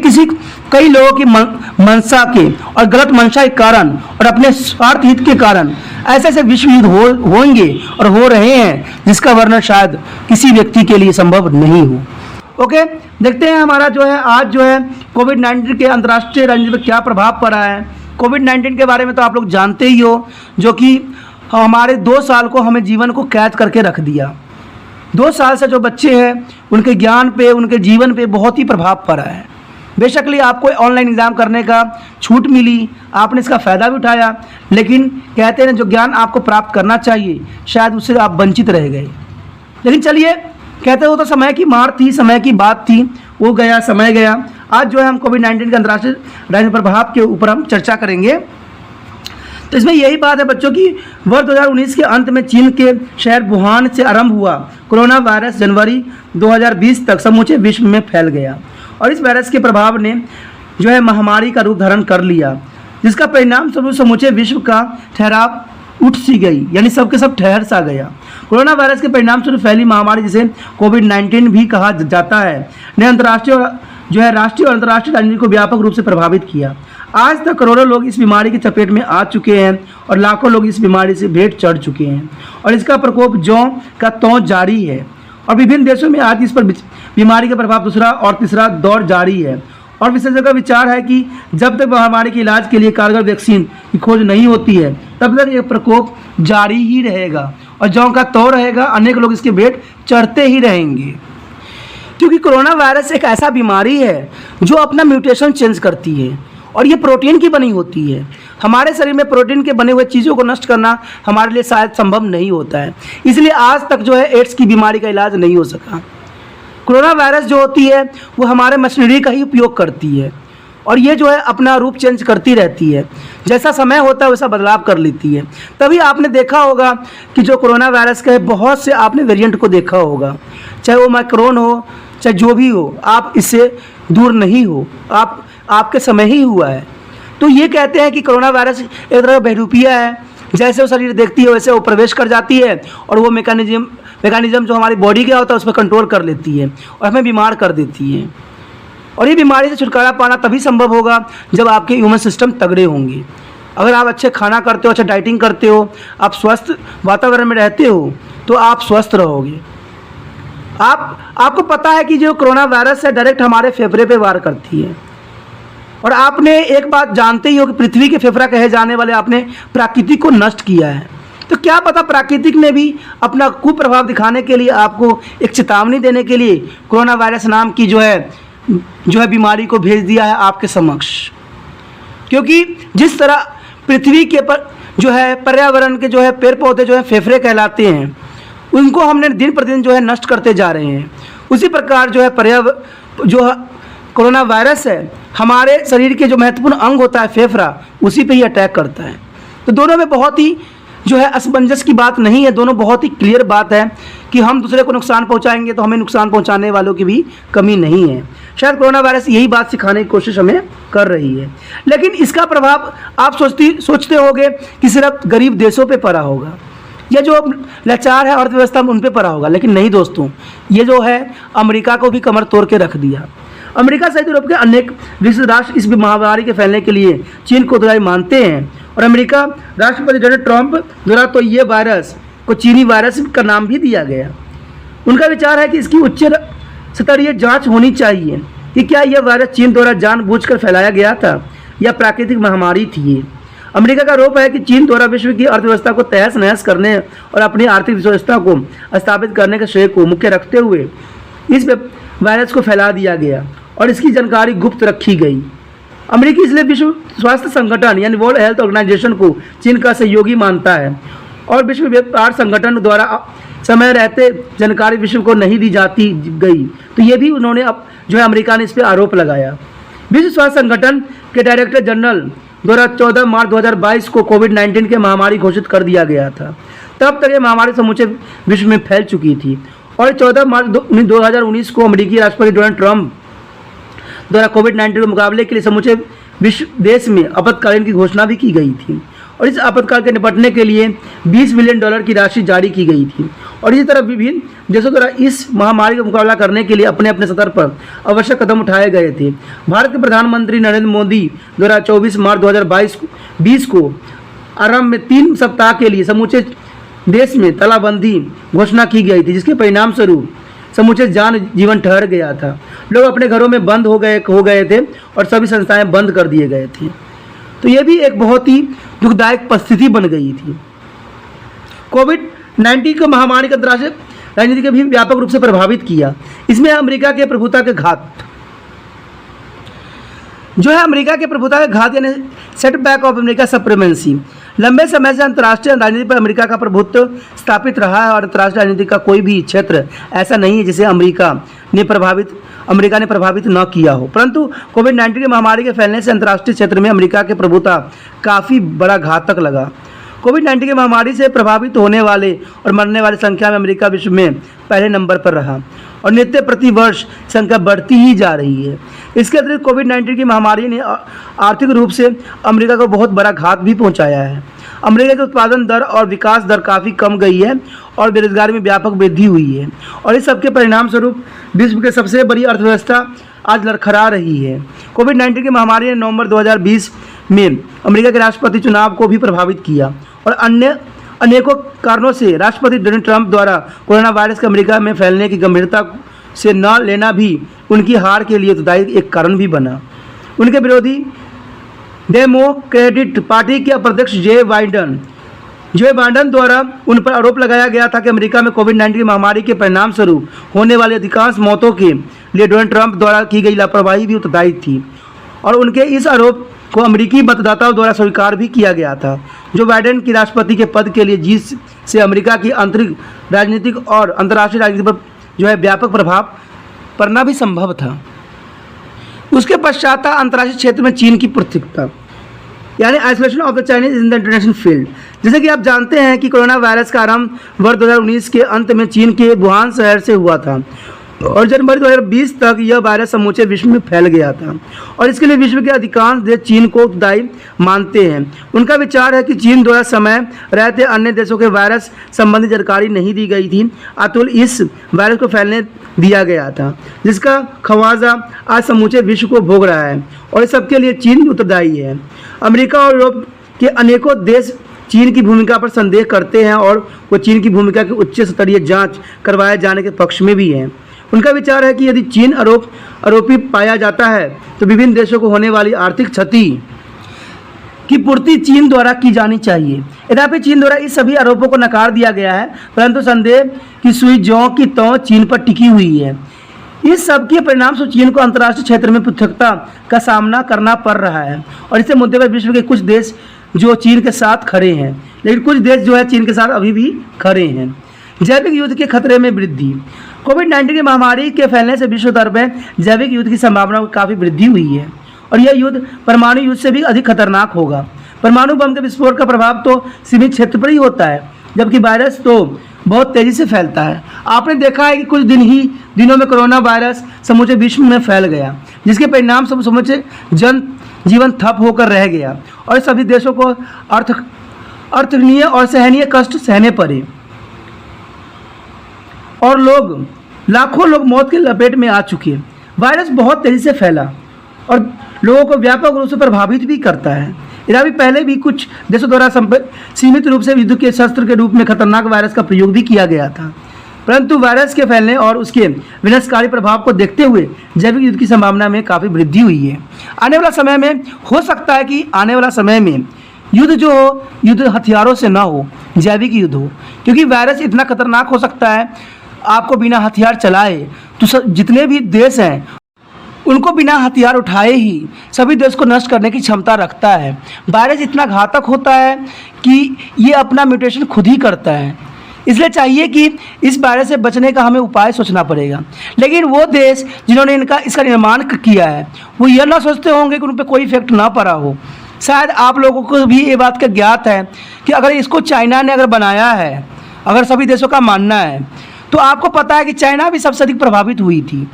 कई लोगों की मंशा के और गलत मंशा के कारण और अपने स्वार्थ हित के कारण ऐसे विश्व युद्ध होंगे और हो रहे हैं जिसका वर्णन शायद किसी व्यक्ति के लिए संभव नहीं हो। ओके, देखते हैं हमारा जो है आज जो है कोविड-19 के अंतर्राष्ट्रीय राजनीति पर क्या प्रभाव पड़ा है। कोविड-19 के बारे में तो आप लोग जानते ही हो, जो कि हमारे 2 साल को हमें जीवन को कैद करके रख दिया। 2 साल से जो बच्चे हैं उनके ज्ञान पे, उनके जीवन पे बहुत ही प्रभाव पड़ा है। बेशकली आपको ऑनलाइन एग्ज़ाम करने का छूट मिली, आपने इसका फ़ायदा भी उठाया, लेकिन कहते हैं जो ज्ञान आपको प्राप्त करना चाहिए शायद उससे आप वंचित रह गए। लेकिन चलिए, कहते हो तो समय की मार थी, समय की बात थी, वो गया, समय गया। आज जो है हम कोविड-19 के अंतर्राष्ट्रीय राजनीतिक प्रभाव के ऊपर हम चर्चा करेंगे। तो इसमें यही बात है बच्चों की वर्ष 2019 के अंत में चीन के शहर वुहान से आरंभ हुआ कोरोना वायरस जनवरी 2020 तक समूचे विश्व में फैल गया और इस वायरस के प्रभाव ने जो है महामारी का रूप धारण कर लिया, जिसका परिणाम स्वरूप समूचे विश्व का ठहराव उठ सी गई, यानी सबके सब ठहर सा गया। कोरोना वायरस के परिणाम स्वरूप फैली महामारी जिसे कोविड-19 भी कहा जाता है, ने अंतर्राष्ट्रीय जो है राष्ट्रीय और अंतर्राष्ट्रीय राजनीति को व्यापक रूप से प्रभावित किया। आज तक करोड़ों लोग इस बीमारी की चपेट में आ चुके हैं और लाखों लोग इस बीमारी से भेंट चढ़ चुके हैं और इसका प्रकोप ज्यों का त्यों जारी है और विभिन्न देशों में आज इस पर बीमारी का प्रभाव दूसरा और तीसरा दौर जारी है। और विशेषज्ञों का विचार है कि जब तक महामारी के इलाज के लिए कारगर वैक्सीन की खोज नहीं होती है तब तक ये प्रकोप जारी ही रहेगा और ज्यों का त्यों रहेगा, अनेक लोग इसके भेंट चढ़ते ही रहेंगे। क्योंकि कोरोना वायरस एक ऐसा बीमारी है जो अपना म्यूटेशन चेंज करती है और ये प्रोटीन की बनी होती है। हमारे शरीर में प्रोटीन के बने हुए चीज़ों को नष्ट करना हमारे लिए शायद संभव नहीं होता है, इसलिए आज तक जो है एड्स की बीमारी का इलाज नहीं हो सका। कोरोना वायरस जो होती है वो हमारे मशीनरी का ही उपयोग करती है और ये जो है अपना रूप चेंज करती रहती है, जैसा समय होता है वैसा बदलाव कर लेती है। तभी आपने देखा होगा कि जो कोरोना वायरस का है बहुत से आपने वेरिएंट को देखा होगा, चाहे वो माइक्रोन हो चाहे जो भी हो, आप इससे दूर नहीं हो, आपके समय ही हुआ है। तो ये कहते हैं कि कोरोना वायरस एक तरह का बहरूपिया है, जैसे वो शरीर देखती है वैसे वो प्रवेश कर जाती है और वो मैकेनिज्म जो हमारी बॉडी का होता है उस पर कंट्रोल कर लेती है और हमें बीमार कर देती है। और ये बीमारी से छुटकारा पाना तभी संभव होगा जब आपके ह्यूमन सिस्टम तगड़े होंगे। अगर आप अच्छे खाना करते हो, अच्छा डाइटिंग करते हो, आप स्वस्थ वातावरण में रहते हो तो आप स्वस्थ रहोगे। आपको पता है कि जो कोरोना वायरस है डायरेक्ट हमारे फेफड़े पे वार करती है। और आपने एक बात जानते ही हो कि पृथ्वी के फेफड़ा कहे जाने वाले आपने प्राकृतिक को नष्ट किया है। तो क्या पता प्राकृतिक ने भी अपना कुप्रभाव दिखाने के लिए आपको एक चेतावनी देने के लिए कोरोना वायरस नाम की जो है बीमारी को भेज दिया है आपके समक्ष। क्योंकि जिस तरह पृथ्वी के पर जो है पर्यावरण के जो है पेड़ पौधे जो है फेफड़े कहलाते हैं, उनको हमने दिन प्रतिदिन जो है नष्ट करते जा रहे हैं, उसी प्रकार जो है जो कोरोना वायरस है हमारे शरीर के जो महत्वपूर्ण अंग होता है फेफड़ा, उसी पे ही अटैक करता है। तो दोनों में बहुत ही जो है असमंजस की बात नहीं है, दोनों बहुत ही क्लियर बात है कि हम दूसरे को नुकसान पहुंचाएंगे तो हमें नुकसान पहुंचाने वालों की भी कमी नहीं है। शायद कोरोना वायरस यही बात सिखाने की कोशिश हमें कर रही है। लेकिन इसका प्रभाव आप सोचते होंगे कि सिर्फ गरीब देशों पे पड़ा होगा या जो लाचार है अर्थव्यवस्था में उन पे पड़ा होगा, लेकिन नहीं दोस्तों, ये जो है अमेरिका को भी कमर तोड़ के रख दिया। अमेरिका सहित यूरोप के अनेक विकसित राष्ट्र इस महामारी के फैलने के लिए चीन को दोषी मानते हैं और अमेरिका राष्ट्रपति डोनाल्ड ट्रंप द्वारा तो ये वायरस को चीनी वायरस का नाम भी दिया गया। उनका विचार है कि इसकी उच्च स्तरीय जांच होनी चाहिए कि क्या यह वायरस चीन द्वारा जानबूझकर फैलाया गया था या प्राकृतिक महामारी थी ये। अमेरिका का आरोप है कि चीन द्वारा विश्व की अर्थव्यवस्था को तहस नहस करने और अपनी आर्थिक व्यवस्था को स्थापित करने के श्रेय को मुख्य रखते हुए इस वायरस को फैला दिया गया और इसकी जानकारी गुप्त रखी गई। अमेरिकी इसलिए विश्व स्वास्थ्य संगठन यानी वर्ल्ड हेल्थ ऑर्गेनाइजेशन को चीन का सहयोगी मानता है और विश्व व्यापार संगठन द्वारा समय रहते जानकारी विश्व को नहीं दी जाती गई। तो ये भी उन्होंने अब जो है अमेरिका ने इस पर आरोप लगाया। विश्व स्वास्थ्य संगठन के डायरेक्टर जनरल द्वारा 14 मार्च 2022 को कोविड-19 के महामारी घोषित कर दिया गया था। तब तक ये महामारी समूचे विश्व में फैल चुकी थी और 14 मार्च 2019 को अमेरिकी राष्ट्रपति डोनाल्ड ट्रंप द्वारा कोविड-19 के मुकाबले के लिए समूचे विश्व देश में आपातकालीन की घोषणा भी की गई थी और इस आपातकाल के निपटने के लिए $20 बिलियन की राशि जारी की गई थी। और इसी तरह विभिन्न देशों द्वारा इस महामारी का मुकाबला करने के लिए अपने अपने स्तर पर आवश्यक कदम उठाए गए थे। भारत के प्रधानमंत्री नरेंद्र मोदी द्वारा 24 मार्च 2020 को आरंभ में 3 सप्ताह के लिए समूचे देश में तालाबंदी घोषणा की गई थी, जिसके परिणाम स्वरूप समूचे जीवन ठहर गया था। लोग अपने घरों में बंद हो गए थे और सभी संस्थाएं बंद कर दिए गए थे। तो ये भी एक बहुत ही दुखदायक परिस्थिति बन गई थी। कोविड-19 की महामारी का अंतर्राष्ट्रीय राजनीति को भी व्यापक रूप से प्रभावित किया। इसमें अमेरिका के प्रभुता के घात यानी सेटबैक ऑफ अमेरिका सप्रेमेंसी। लंबे समय से अंतर्राष्ट्रीय राजनीति पर अमेरिका का प्रभुत्व स्थापित रहा है और अंतर्राष्ट्रीय राजनीति का कोई भी क्षेत्र ऐसा नहीं है जिसे अमेरिका ने प्रभावित न किया हो। परंतु कोविड-19 की महामारी के फैलने से अंतर्राष्ट्रीय क्षेत्र में अमेरिका के प्रभुता काफ़ी बड़ा घातक लगा। कोविड-19 की महामारी से प्रभावित होने वाले और मरने वाली संख्या में अमेरिका विश्व में पहले नंबर पर रहा और नित्य प्रति वर्ष संख्या बढ़ती ही जा रही है। इसके अतिरिक्त कोविड-19 की महामारी ने आर्थिक रूप से अमेरिका को बहुत बड़ा घात भी पहुंचाया है। अमेरिका की उत्पादन दर और विकास दर काफ़ी कम गई है और बेरोजगारी में व्यापक वृद्धि हुई है और इस सबके परिणाम स्वरूप विश्व की सबसे बड़ी अर्थव्यवस्था आज लड़खड़ा रही है। कोविड-19 की महामारी ने नवंबर 2020 में अमेरिका के राष्ट्रपति चुनाव को भी प्रभावित किया और अन्य अनेकों कारणों से राष्ट्रपति डोनाल्ड ट्रंप द्वारा कोरोना वायरस के अमेरिका में फैलने की गंभीरता से न लेना भी उनकी हार के लिए उत्तरदायी एक कारण भी बना। उनके विरोधी डेमोक्रेटिक पार्टी के अध्यक्ष जो बाइडेन द्वारा उन पर आरोप लगाया गया था कि अमेरिका में कोविड-19 की महामारी के परिणाम स्वरूप होने वाली अधिकांश मौतों के लिए डोनाल्ड ट्रंप द्वारा की गई लापरवाही भी उत्तरदायी थी और उनके इस आरोप को अमेरिकी मतदाताओं द्वारा स्वीकार भी किया गया था। जो बाइडेन की राष्ट्रपति के पद के लिए जीत से अमेरिका की आंतरिक राजनीतिक और अंतर्राष्ट्रीय राजनीति पर जो है व्यापक प्रभाव पड़ना भी संभव था। उसके पश्चात अंतर्राष्ट्रीय क्षेत्र में चीन की पृथकता, यानी isolation of the Chinese in the international field. जैसे कि आप जानते हैं कि कोरोना वायरस का आरंभ वर्ष 2019 के अंत में चीन के वुहान शहर से हुआ था और जनवरी 2020 तक यह वायरस समूचे विश्व में फैल गया था और इसके लिए विश्व के अधिकांश देश चीन को दायी मानते हैं। उनका विचार है कि चीन द्वारा समय रहते अन्य देशों के वायरस संबंधी जानकारी नहीं दी गई थी, अतुल इस वायरस को फैलने दिया गया था, जिसका खवाजा आज समूचे विश्व को भोग रहा है और इस सबके लिए चीन उत्तरदायी है। अमेरिका और यूरोप के अनेकों देश चीन की भूमिका पर संदेह करते हैं और वो चीन की भूमिका की उच्च स्तरीय जांच करवाए जाने के पक्ष में भी हैं। उनका विचार है कि यदि चीन आरोपी पाया जाता है तो विभिन्न देशों को होने वाली आर्थिक क्षति की पूर्ति चीन द्वारा की जानी चाहिए। यद्यपि चीन द्वारा इस सभी आरोपों को नकार दिया गया है, परंतु संदेह की सुई ज्यों की त्यों चीन पर टिकी हुई है। इस सब के परिणाम से चीन को अंतर्राष्ट्रीय क्षेत्र में पृथकता का सामना करना पड़ रहा है और इस मुद्दे पर विश्व के कुछ देश जो चीन के साथ खड़े हैं, लेकिन कुछ देश जो है चीन के साथ अभी भी खड़े हैं। जैविक युद्ध के खतरे में वृद्धि। कोविड-19 की महामारी के फैलने से विश्व स्तर पर जैविक युद्ध की संभावना में काफ़ी वृद्धि हुई है और यह युद्ध परमाणु युद्ध से भी अधिक खतरनाक होगा। परमाणु बम के विस्फोट का प्रभाव तो सीमित क्षेत्र पर ही होता है, जबकि वायरस तो बहुत तेज़ी से फैलता है। आपने देखा है कि कुछ दिनों में कोरोना वायरस समूचे विश्व में फैल गया, जिसके परिणाम समूचे जीवन ठप होकर रह गया और सभी देशों को अर्थनीय और सहनीय कष्ट सहने पड़े और लाखों लोग मौत की लपेट में आ चुके हैं। वायरस बहुत तेज़ी से फैला और लोगों को व्यापक रूप से प्रभावित भी करता है। यद्यपि पहले भी कुछ देशों द्वारा सीमित रूप से युद्ध के शस्त्र के रूप में खतरनाक वायरस का प्रयोग भी किया गया था, परंतु वायरस के फैलने और उसके विनाशकारी प्रभाव को देखते हुए जैविक युद्ध की संभावना में काफ़ी वृद्धि हुई है। आने वाला समय में हो सकता है कि आने वाला समय में युद्ध जो हो, युद्ध हथियारों से ना हो, जैविक युद्ध हो, क्योंकि वायरस इतना खतरनाक हो सकता है आपको बिना हथियार चलाए तो जितने भी देश हैं उनको बिना हथियार उठाए ही सभी देश को नष्ट करने की क्षमता रखता है। वायरस इतना घातक होता है कि ये अपना म्यूटेशन खुद ही करता है, इसलिए चाहिए कि इस वायरस से बचने का हमें उपाय सोचना पड़ेगा। लेकिन वो देश जिन्होंने इसका निर्माण किया है वो यह ना सोचते होंगे कि उन पर कोई इफेक्ट ना पड़ा हो। शायद आप लोगों को भी ये बात का ज्ञात है कि अगर इसको चाइना ने अगर बनाया है, अगर सभी देशों का मानना है, तो आपको पता है कि चाइना भी सबसे अधिक प्रभावित हुई थी।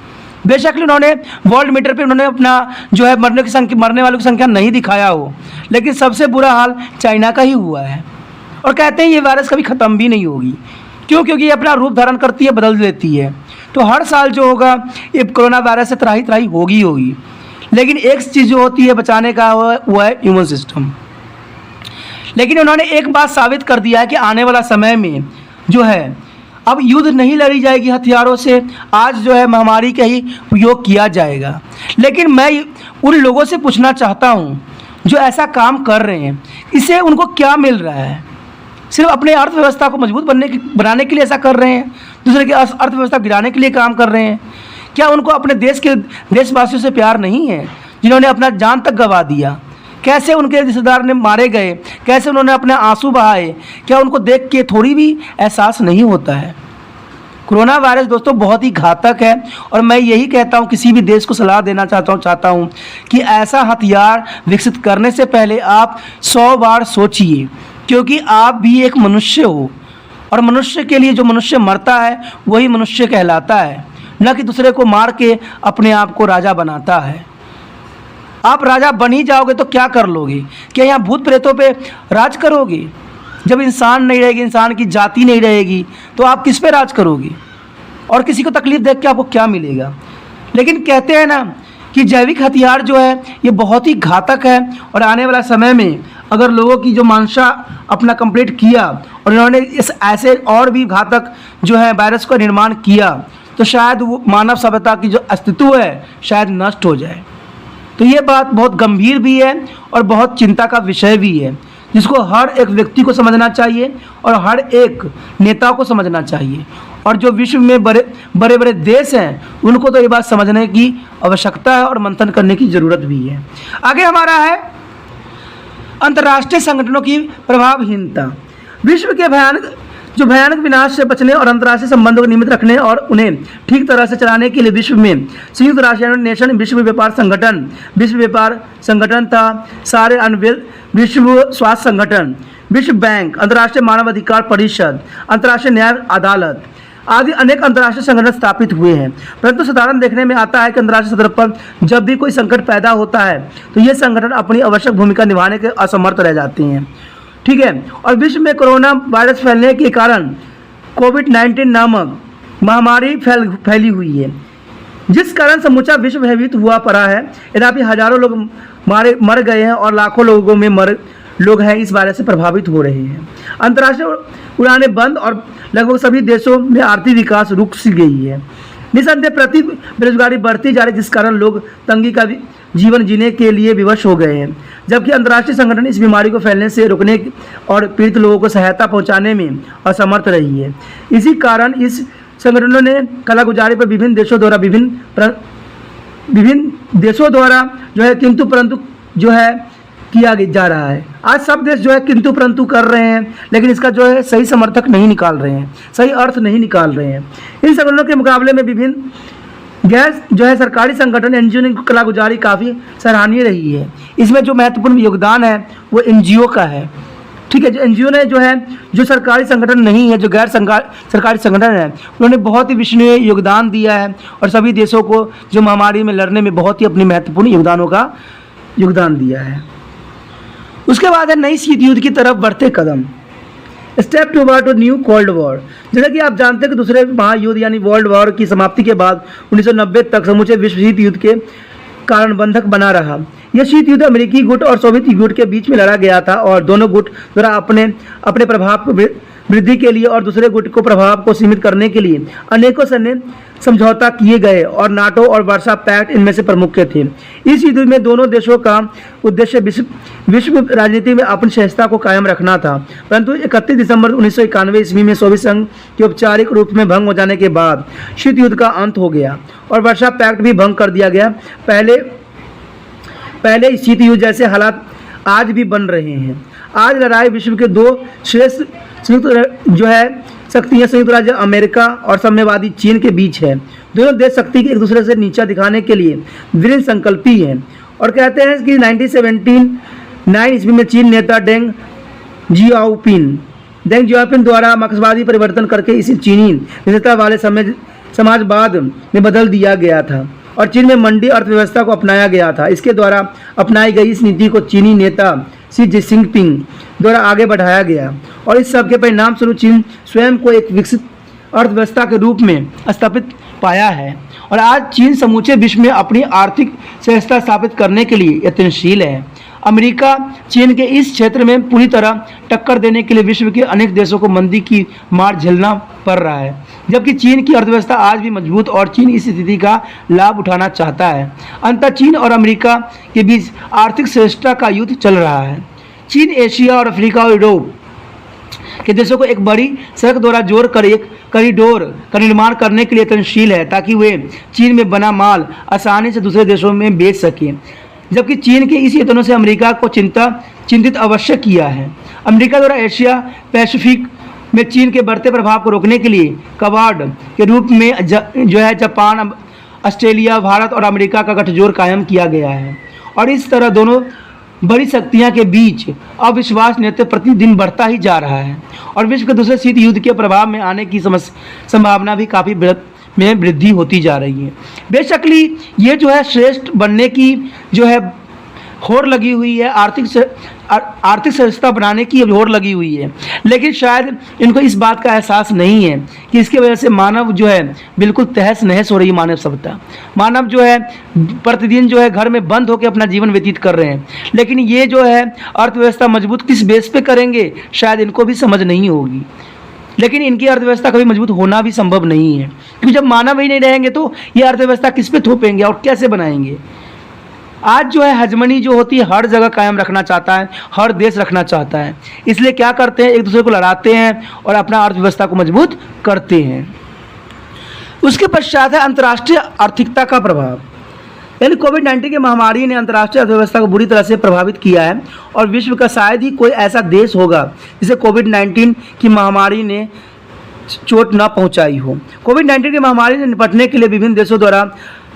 बेशक उन्होंने वर्ल्ड मीटर पे उन्होंने अपना जो है मरने वालों की संख्या नहीं दिखाया हो, लेकिन सबसे बुरा हाल चाइना का ही हुआ है और कहते हैं ये वायरस कभी ख़त्म भी नहीं होगी। क्योंकि ये अपना रूप धारण करती है, बदल देती है। तो हर साल जो होगा ये कोरोना वायरस से त्राही होगी। लेकिन एक चीज़ जो होती है बचाने का वो है इम्यून सिस्टम। लेकिन उन्होंने एक बात साबित कर दिया है कि आने वाला समय में जो है अब युद्ध नहीं लड़ी जाएगी हथियारों से, आज जो है महामारी का ही उपयोग किया जाएगा। लेकिन मैं उन लोगों से पूछना चाहता हूँ जो ऐसा काम कर रहे हैं, इससे उनको क्या मिल रहा है? सिर्फ अपने अर्थव्यवस्था को मजबूत बनाने के लिए ऐसा कर रहे हैं, दूसरे की अर्थव्यवस्था गिराने के लिए काम कर रहे हैं? क्या उनको अपने देशवासियों से प्यार नहीं है जिन्होंने अपना जान तक गंवा दिया? कैसे उनके रिश्तेदार ने मारे गए, कैसे उन्होंने अपने आंसू बहाए, क्या उनको देख के थोड़ी भी एहसास नहीं होता है? कोरोना वायरस दोस्तों बहुत ही घातक है और मैं यही कहता हूँ, किसी भी देश को सलाह देना चाहता हूँ कि ऐसा हथियार विकसित करने से पहले आप 100 बार सोचिए, क्योंकि आप भी एक मनुष्य हो और मनुष्य के लिए जो मनुष्य मरता है वही मनुष्य कहलाता है, न कि दूसरे को मार के अपने आप को राजा बनाता है। आप राजा बन ही जाओगे तो क्या कर लोगे? क्या यहाँ भूत प्रेतों पे राज करोगे? जब इंसान नहीं रहेगी, इंसान की जाति नहीं रहेगी, तो आप किस पे राज करोगे? और किसी को तकलीफ देख के आपको क्या मिलेगा? लेकिन कहते हैं ना कि जैविक हथियार जो है ये बहुत ही घातक है और आने वाला समय में अगर लोगों की जो मंशा अपना कंप्लीट किया और इन्होंने इस ऐसे और भी घातक जो है वायरस का निर्माण किया तो शायद वो मानव सभ्यता की जो अस्तित्व है शायद नष्ट हो जाए। तो ये बात बहुत गंभीर भी है और बहुत चिंता का विषय भी है, जिसको हर एक व्यक्ति को समझना चाहिए और हर एक नेता को समझना चाहिए। और जो विश्व में बड़े बड़े देश हैं उनको तो ये बात समझने की आवश्यकता है और मंथन करने की ज़रूरत भी है। आगे हमारा है अंतर्राष्ट्रीय संगठनों की प्रभावहीनता। विश्व के भयानक जो भयानक विनाश से बचने और अंतर्राष्ट्रीय संबंधों को नियमित रखने और उन्हें ठीक तरह से चलाने के लिए विश्व में संयुक्त राष्ट्र यूनाइटेड नेशन, विश्व व्यापार संगठन था, सारे अन्य विश्व स्वास्थ्य संगठन, विश्व बैंक, अंतर्राष्ट्रीय मानवाधिकार परिषद, अंतर्राष्ट्रीय न्याय अदालत आदि अनेक अंतर्राष्ट्रीय संगठन स्थापित हुए हैं। परंतु साधारण देखने में आता है कि अंतर्राष्ट्रीय सतह पर जब भी कोई संकट पैदा होता है तो ये संगठन अपनी आवश्यक भूमिका निभाने के असमर्थ रह जाते हैं। ठीक है, और विश्व में कोरोना वायरस फैलने के कारण कोविड-19 नामक महामारी फैली हुई है, जिस कारण समूचा विश्व भयभीत हुआ पड़ा है। यद्यपि हजारों लोग मर गए हैं और लाखों लोगों में लोग हैं इस वायरस से प्रभावित हो रहे हैं। अंतर्राष्ट्रीय उड़ानें बंद और लगभग सभी देशों में आर्थिक विकास रुक सी गई है। निसंदेह प्रति बेरोजगारी बढ़ती जा रही, जिस कारण लोग तंगी का जीवन जीने के लिए विवश हो गए हैं। जबकि अंतर्राष्ट्रीय संगठन इस बीमारी को फैलने से रोकने और पीड़ित लोगों को सहायता पहुंचाने में असमर्थ रही है। इसी कारण इस संगठनों ने कालागुजारी पर विभिन्न देशों द्वारा जो है किंतु परंतु जो है किया जा रहा है। आज सब देश जो है किंतु परंतु कर रहे हैं, लेकिन इसका जो है सही समर्थक नहीं निकाल रहे हैं, सही अर्थ नहीं निकाल रहे हैं। इन संगठनों के मुकाबले में विभिन्न गैर जो है सरकारी संगठन एनजीओ की कालागुजारी काफ़ी सराहनीय रही है। इसमें जो महत्वपूर्ण योगदान है वो एनजीओ का है। ठीक है, जो एनजीओ ने जो सरकारी संगठन नहीं है, जो गैर सरकारी संगठन है, उन्होंने बहुत ही विश्वसनीय योगदान दिया है और सभी देशों को जो महामारी में लड़ने में बहुत ही अपनी महत्वपूर्ण योगदान दिया है। उसके बाद है नई शीत युद्ध की तरफ बढ़ते कदम, step toward to new cold war. जैसा कि आप जानते हैं कि दूसरे महायुद्ध यानी वर्ल्ड वॉर की समाप्ति के बाद 1990 तक समूचे विश्व शीत युद्ध के कारण बंधक बना रहा। यह शीत युद्ध अमेरिकी गुट और सोवियत गुट के बीच में लड़ा गया था और दोनों गुट द्वारा अपने प्रभाव को वृद्धि के लिए और दूसरे गुट को प्रभाव को सीमित करने के लिए अनेकों सैन्य समझौता किए गए और नाटो और वर्सा पैक्ट इनमें से प्रमुख थे। इस युद्ध में दोनों देशों का उद्देश्य विश्व राजनीति में अपनी सहजता को कायम रखना था। परंतु 31 दिसंबर 1991 ईस्वी में सोवियत संघ के औपचारिक रूप में भंग हो जाने के बाद शीत युद्ध का अंत हो गया और वर्सा पैक्ट भी भंग कर दिया गया। पहले शीत युद्ध जैसे हालात आज भी बन रहे हैं। आज लड़ाई विश्व के दो श्रेष्ठ शक्तियां संयुक्त राज्य अमेरिका और साम्यवादी चीन के बीच है। दोनों देश शक्ति के एक दूसरे से नीचा दिखाने के लिए दृढ़ संकल्पी हैं और कहते हैं कि 1979 ईस्वी में चीन नेता डेंग जियाओपिंग द्वारा मार्क्सवादी परिवर्तन करके इसे चीनी विशेषता वाले समाजवाद में बदल दिया गया था और चीन में मंडी अर्थव्यवस्था को अपनाया गया था। इसके द्वारा अपनाई गई इस नीति को चीनी नेता शी जिनपिंग द्वारा आगे बढ़ाया गया और इस सब के परिणाम स्वरूप चीन स्वयं को एक विकसित अर्थव्यवस्था के रूप में स्थापित पाया है और आज चीन समूचे विश्व में अपनी आर्थिक सहजता स्थापित करने के लिए यत्नशील है। अमेरिका चीन के इस क्षेत्र में पूरी तरह टक्कर देने के लिए विश्व के अनेक देशों को मंदी की मार झेलना पड़ रहा है, जबकि चीन की अर्थव्यवस्था आज भी मजबूत और चीन इस स्थिति का लाभ उठाना चाहता है। अंततः चीन और अमेरिका के बीच आर्थिक श्रेष्ठता का युद्ध चल रहा है। चीन एशिया और अफ्रीका और यूरोप के देशों को एक बड़ी सड़क द्वारा जोड़कर एक कॉरिडोर का निर्माण करने के लिए यत्नशील है ताकि वे चीन में बना माल आसानी से दूसरे देशों में बेच सकें, जबकि चीन के इस यत्नों से अमेरिका को चिंतित अवश्य किया है। अमेरिका द्वारा एशिया पैसिफिक में चीन के बढ़ते प्रभाव को रोकने के लिए कवाड के रूप में जापान, ऑस्ट्रेलिया, भारत और अमेरिका का गठजोड़ कायम किया गया है और इस तरह दोनों बड़ी शक्तियां के बीच अविश्वास नेतृत्व प्रतिदिन बढ़ता ही जा रहा है और विश्व के दूसरे शीत युद्ध के प्रभाव में आने की संभावना भी काफ़ी में वृद्धि होती जा रही है। बेशकली ये श्रेष्ठ बनने की होड़ लगी हुई है, आर्थिक सहजता बनाने की होड़ लगी हुई है, लेकिन शायद इनको इस बात का एहसास नहीं है कि इसके वजह से मानव बिल्कुल तहस नहस हो रही है। मानव सभ्यता, मानव प्रतिदिन घर में बंद होकर अपना जीवन व्यतीत कर रहे हैं, लेकिन ये अर्थव्यवस्था मजबूत किस बेस पे करेंगे शायद इनको भी समझ नहीं होगी। लेकिन इनकी अर्थव्यवस्था कभी मजबूत होना भी संभव नहीं है, क्योंकि जब मानव ही नहीं रहेंगे तो ये अर्थव्यवस्था किस पे थोपेंगे और कैसे बनाएंगे। आज हेजमनी होती है हर जगह कायम रखना चाहता है, हर देश रखना चाहता है, इसलिए क्या करते हैं, एक दूसरे को लड़ाते हैं और अपना अर्थव्यवस्था को मजबूत करते हैं। उसके पश्चात है अंतर्राष्ट्रीय आर्थिकता का प्रभाव। यानी कोविड-19 की महामारी ने अंतर्राष्ट्रीय अर्थव्यवस्था को बुरी तरह से प्रभावित किया है और विश्व का शायद ही कोई ऐसा देश होगा जिसे कोविड-19 की महामारी ने चोट न पहुंचाई हो। कोविड-19 की महामारी से निपटने के लिए विभिन्न देशों द्वारा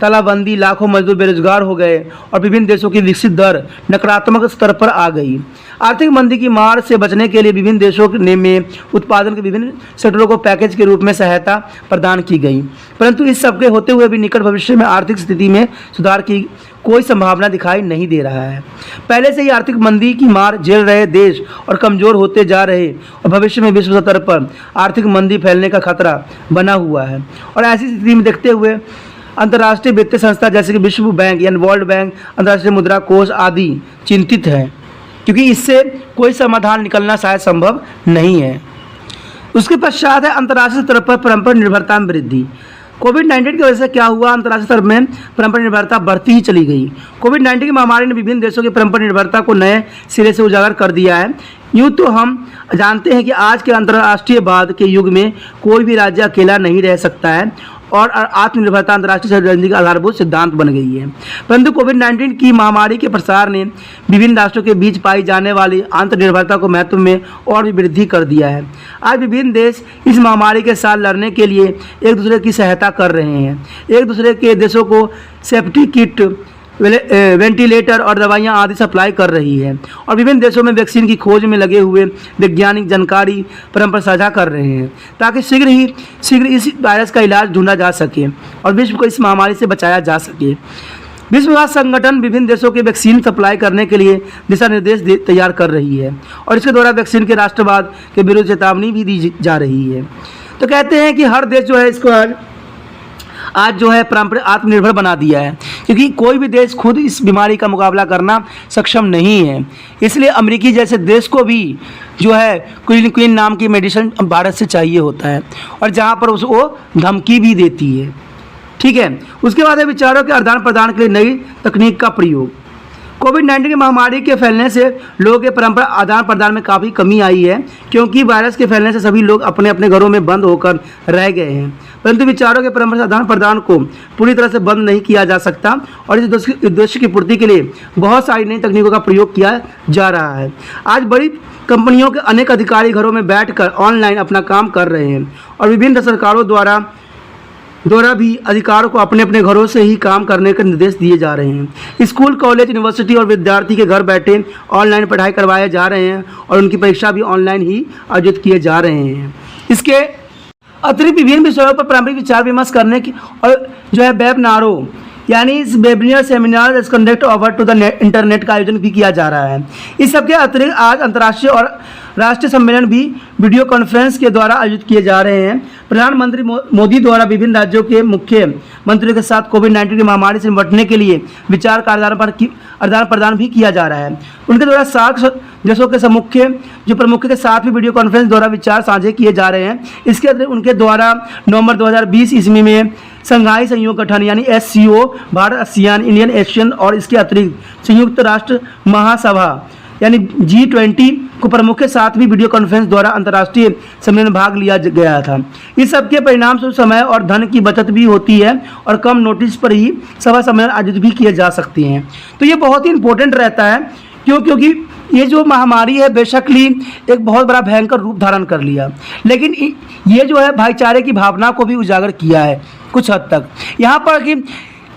तालाबंदी, लाखों मजदूर बेरोजगार हो गए और विभिन्न देशों की विकसित दर नकारात्मक स्तर पर आ गई। आर्थिक मंदी की मार से बचने के लिए विभिन्न देशों ने में उत्पादन के विभिन्न सेक्टरों को पैकेज के रूप में सहायता प्रदान की गई, परंतु इस सबके होते हुए भी निकट भविष्य में आर्थिक स्थिति में सुधार की कोई संभावना दिखाई नहीं दे रहा है। पहले से ही आर्थिक मंदी की मार झेल रहे देश और कमज़ोर होते जा रहे और भविष्य में विश्व स्तर पर आर्थिक मंदी फैलने का खतरा बना हुआ है और ऐसी स्थिति में देखते हुए अंतर्राष्ट्रीय वित्तीय संस्था जैसे कि विश्व बैंक यानी वर्ल्ड बैंक, अंतर्राष्ट्रीय मुद्रा कोष आदि चिंतित है, क्योंकि इससे कोई समाधान निकलना शायद संभव नहीं है। उसके पश्चात है अंतर्राष्ट्रीय स्तर पर परंपरा निर्भरता में वृद्धि। कोविड-19 की वजह से क्या हुआ, अंतर्राष्ट्रीय स्तर में परंपरा निर्भरता बढ़ती ही चली गई। कोविड-19 की महामारी ने विभिन्न देशों की परंपरा निर्भरता को नए सिरे से उजागर कर दिया है। यूँ तो हम जानते हैं कि आज के अंतर्राष्ट्रीयवाद के युग में कोई भी राज्य अकेला नहीं रह सकता है और आत्मनिर्भरता अंतर्राष्ट्रीय रणनीति का आधारभूत सिद्धांत बन गई है, परंतु कोविड-19 की महामारी के प्रसार ने विभिन्न राष्ट्रों के बीच पाई जाने वाली आत्मनिर्भरता को महत्व में और भी वृद्धि कर दिया है। आज विभिन्न देश इस महामारी के साथ लड़ने के लिए एक दूसरे की सहायता कर रहे हैं, एक दूसरे के देशों को सेफ्टी किट, वेंटिलेटर और दवाइयाँ आदि सप्लाई कर रही है और विभिन्न देशों में वैक्सीन की खोज में लगे हुए वैज्ञानिक जानकारी परंपरा साझा कर रहे हैं ताकि शीघ्र इस वायरस का इलाज ढूंढा जा सके और विश्व को इस महामारी से बचाया जा सके। विश्व स्वास्थ्य संगठन विभिन्न देशों के वैक्सीन सप्लाई करने के लिए दिशा निर्देश तैयार कर रही है और इसके द्वारा वैक्सीन के राष्ट्रवाद के विरुद्ध चेतावनी भी दी जा रही है। तो कहते हैं कि हर देश जो है इसको आज जो है परंपरा आत्मनिर्भर बना दिया है, क्योंकि कोई भी देश खुद इस बीमारी का मुकाबला करना सक्षम नहीं है। इसलिए अमेरिकी जैसे देश को भी जो है क्विन नाम की मेडिसिन भारत से चाहिए होता है और जहाँ पर उसको धमकी भी देती है। ठीक है, उसके बाद है विचारों के आदान प्रदान के लिए नई तकनीक का प्रयोग। कोविड-19 की महामारी के फैलने से लोगों के परंपरा आदान प्रदान में काफ़ी कमी आई है, क्योंकि वायरस के फैलने से सभी लोग अपने अपने घरों में बंद होकर रह गए हैं, परंतु विचारों के परंपरा आदान प्रदान को पूरी तरह से बंद नहीं किया जा सकता और इस उद्देश्य की पूर्ति के लिए बहुत सारी नई तकनीकों का प्रयोग किया जा रहा है। आज बड़ी कंपनियों के अनेक अधिकारी घरों में बैठकर ऑनलाइन अपना काम कर रहे हैं और विभिन्न सरकारों द्वारा भी अधिकारों को अपने अपने घरों से ही काम करने के निर्देश दिए जा रहे हैं। स्कूल, कॉलेज, यूनिवर्सिटी और विद्यार्थी के घर बैठे ऑनलाइन पढ़ाई करवाए जा रहे हैं और उनकी परीक्षा भी ऑनलाइन ही आयोजित किए जा रहे हैं। इसके अतिरिक्त विभिन्न विषयों पर प्रारंभिक विचार विमर्श करने की और जो है वेबिनारों यानी इस webinar seminar conduct over to the internet का आयोजन भी किया जा रहा है। इस सबके अतिरिक्त आज अंतर्राष्ट्रीय और राष्ट्रीय सम्मेलन भी वीडियो कॉन्फ्रेंस के द्वारा आयोजित किए जा रहे हैं। प्रधानमंत्री मोदी द्वारा विभिन्न राज्यों के मुख्य मंत्रियों के साथ कोविड-19 की महामारी से निपटने के लिए विचार का आदान प्रदान भी किया जा रहा है। उनके द्वारा सार्क देशों के प्रमुख के साथ भी वीडियो कॉन्फ्रेंस द्वारा विचार साझे किए जा रहे हैं। इसके अतिरिक्त उनके द्वारा नवंबर 2020 ईस्वी में संघाई सहयोग गठन यानी SCO, Bharat, ASEAN, Indian Asian और इसके अतिरिक्त संयुक्त राष्ट्र महासभा यानी G20 को प्रमुख के साथ भी वीडियो कॉन्फ्रेंस द्वारा अंतर्राष्ट्रीय सम्मेलन में भाग लिया गया था। इस सब के परिणाम से समय और धन की बचत भी होती है और कम नोटिस पर ही सभा सम्मेलन आयोजित भी किए जा सकते हैं। तो ये बहुत ही इंपॉर्टेंट रहता है, क्योंकि ये जो महामारी है बेशकली एक बहुत बड़ा भयंकर रूप धारण कर लिया, लेकिन ये जो है भाईचारे की भावना को भी उजागर किया है कुछ हद तक। यहाँ पर कि